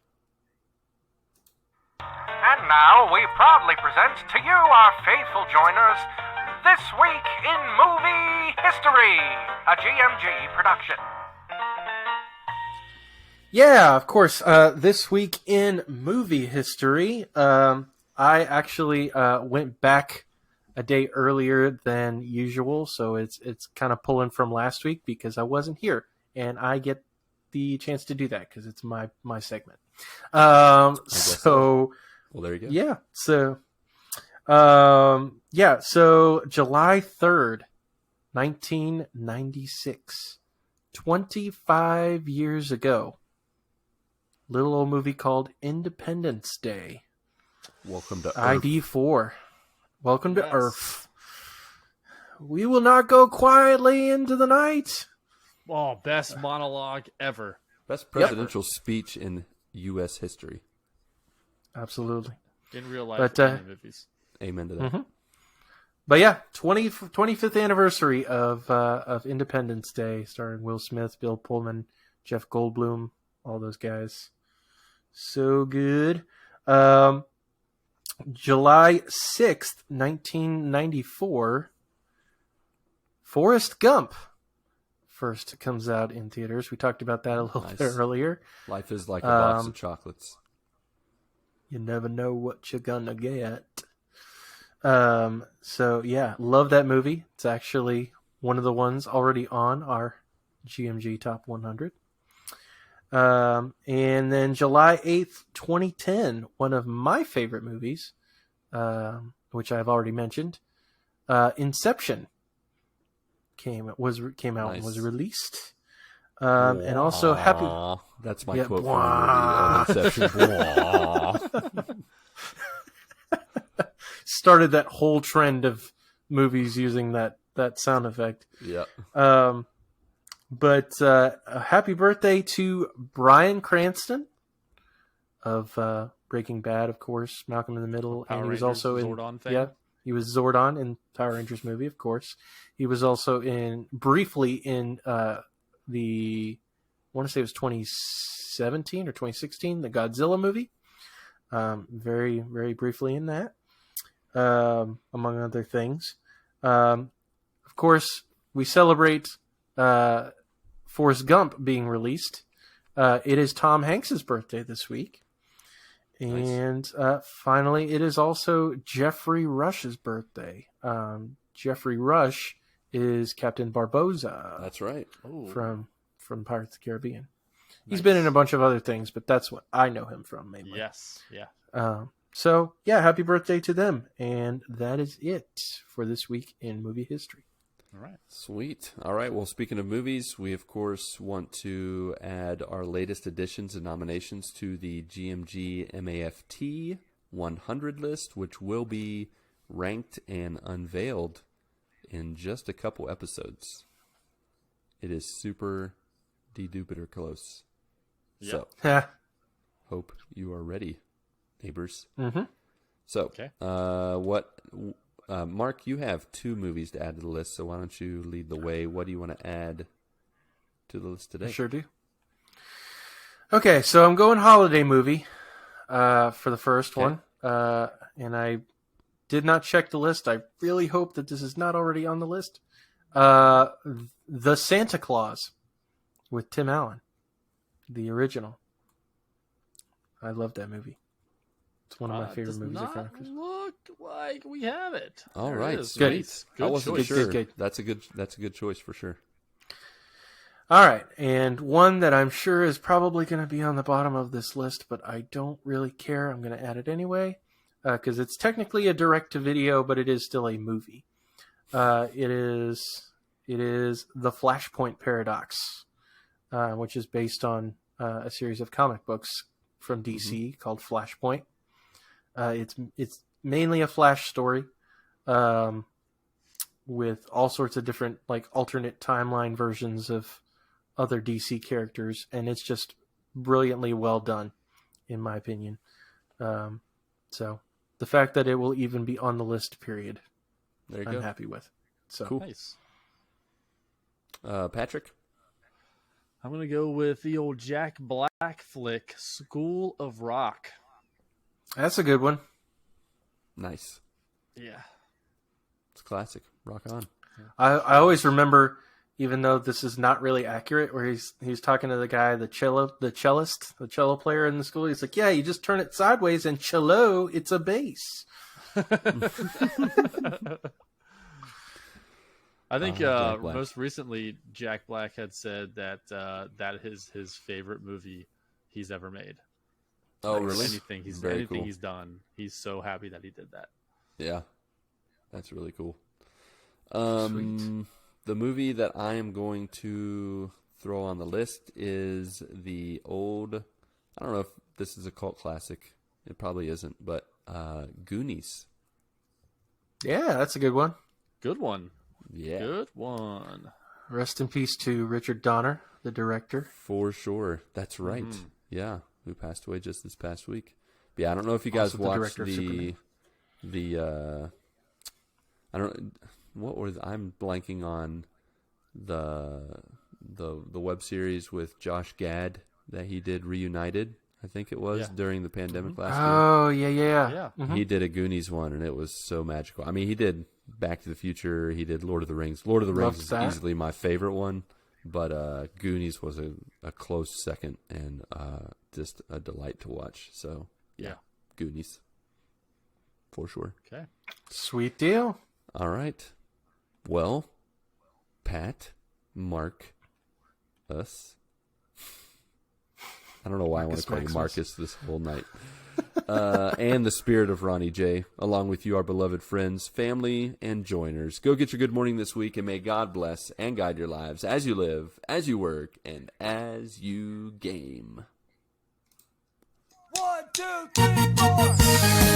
And now we proudly present to you, our faithful joiners, This Week in Movie History, a GMG production. Yeah, of course. This Week in Movie History, I actually went back a day earlier than usual, so it's kind of pulling from last week because I wasn't here, and I get the chance to do that because it's my segment. So. Well, there you go. Yeah. So July 3rd, 1996, 25 years ago, little old movie called Independence Day. Welcome to Earth. ID4. Welcome to Earth. We will not go quietly into the night. Oh, best monologue ever. Best presidential speech in U.S. history. Absolutely. In real life, But, and in movies. Amen to that. Mm-hmm. But yeah, 25th anniversary of Independence Day, starring Will Smith, Bill Pullman, Jeff Goldblum, all those guys. So good. July 6th, 1994, Forrest Gump first comes out in theaters. We talked about that a little bit earlier. Life is like a box of chocolates. You never know what you're gonna get. So yeah, love that movie. It's actually one of the ones already on our GMG Top 100. And then July 8th, 2010, one of my favorite movies, which I've already mentioned, Inception came out Nice. and was released. And also happy. That's my Yeah, quote from the movie. Inception. Started that whole trend of movies using that sound effect. Yeah. But happy birthday to Bryan Cranston of Breaking Bad, of course, Malcolm in the Middle, Power and he was Rangers, also in Zordon fame. yeah, he was Zordon in Power Rangers movie, of course. He was also briefly in the I want to say it was 2017 or 2016, the Godzilla movie. Very, very briefly in that, among other things. Of course, we celebrate Forrest Gump being released. It is Tom Hanks's birthday this week. And finally, it is also Jeffrey Rush's birthday. Jeffrey Rush is Captain Barboza. That's right. From Pirates of the Caribbean. He's been in a bunch of other things, but that's what I know him from mainly. Yes, yeah. So, yeah, happy birthday to them. And that is it for this week in movie history. All right. Sweet. All right. Well, speaking of movies, we, of course, want to add our latest additions and nominations to the GMG MAFT 100 list, which will be ranked and unveiled in just a couple episodes. It is super de-duper close. Yep. So, hope you are ready, neighbors. Mm-hmm. So, Okay. Marc, you have 2 movies to add to the list, so why don't you lead the way? What do you want to add to the list today? I sure do. Okay, so I'm going holiday movie for the first one. And I did not check the list. I really hope that this is not already on the list. The Santa Claus with Tim Allen, the original. I love that movie. It's one of my favorite movies. Look like we have it. All There right, it is. sweet. Good I wasn't choice. sure. Good. That's a good choice for sure. All right, and one that I'm sure is probably going to be on the bottom of this list, but I don't really care. I'm going to add it anyway because it's technically a direct-to-video, but it is still a movie. It is The Flashpoint Paradox, which is based on a series of comic books from DC called Flashpoint. It's mainly a Flash story, with all sorts of different like alternate timeline versions of other DC characters, and it's just brilliantly well done, in my opinion. So the fact that it will even be on the list, period, I'm happy with. So cool. Nice. Patrick? I'm going to go with the old Jack Black flick, School of Rock. That's a good one. Nice. Yeah. It's classic. Rock on. I always remember, even though this is not really accurate, where he's talking to the guy, the cello player in the school. He's like, yeah, you just turn it sideways and cello, it's a bass. I think Jack Black. most recently Jack Black had said that that is his favorite movie he's ever made. Oh, really? Anything he's done, he's so happy that he did that. Yeah, that's really cool. Sweet. The movie that I am going to throw on the list is the old, I don't know if this is a cult classic. It probably isn't, but Goonies. Yeah, that's a good one. Good one. Yeah. Good one. Rest in peace to Richard Donner, the director. For sure. That's right. Mhm. Yeah, who passed away just this past week. But yeah, I don't know if you guys Also the watched director of Superman. I don't what was I'm blanking on the web series with Josh Gad that he did Reunited, I think it was, during the pandemic last year. Oh, yeah. Yeah. Mhm. He did a Goonies one, and it was so magical. I mean, he did Back to the Future. He did Lord of the Rings. Lord of the Rings Loved is that. easily my favorite one, but Goonies was a close second and just a delight to watch. So, yeah, Goonies. For sure. Okay. Sweet deal. All right. Well, Pat, Mark, us. I don't know why I want to call you Marcus this whole night. And the spirit of Ronnie J, along with you, our beloved friends, family, and joiners. Go get your good morning this week, and may God bless and guide your lives as you live, as you work, and as you game. 1, 2, 3, 4.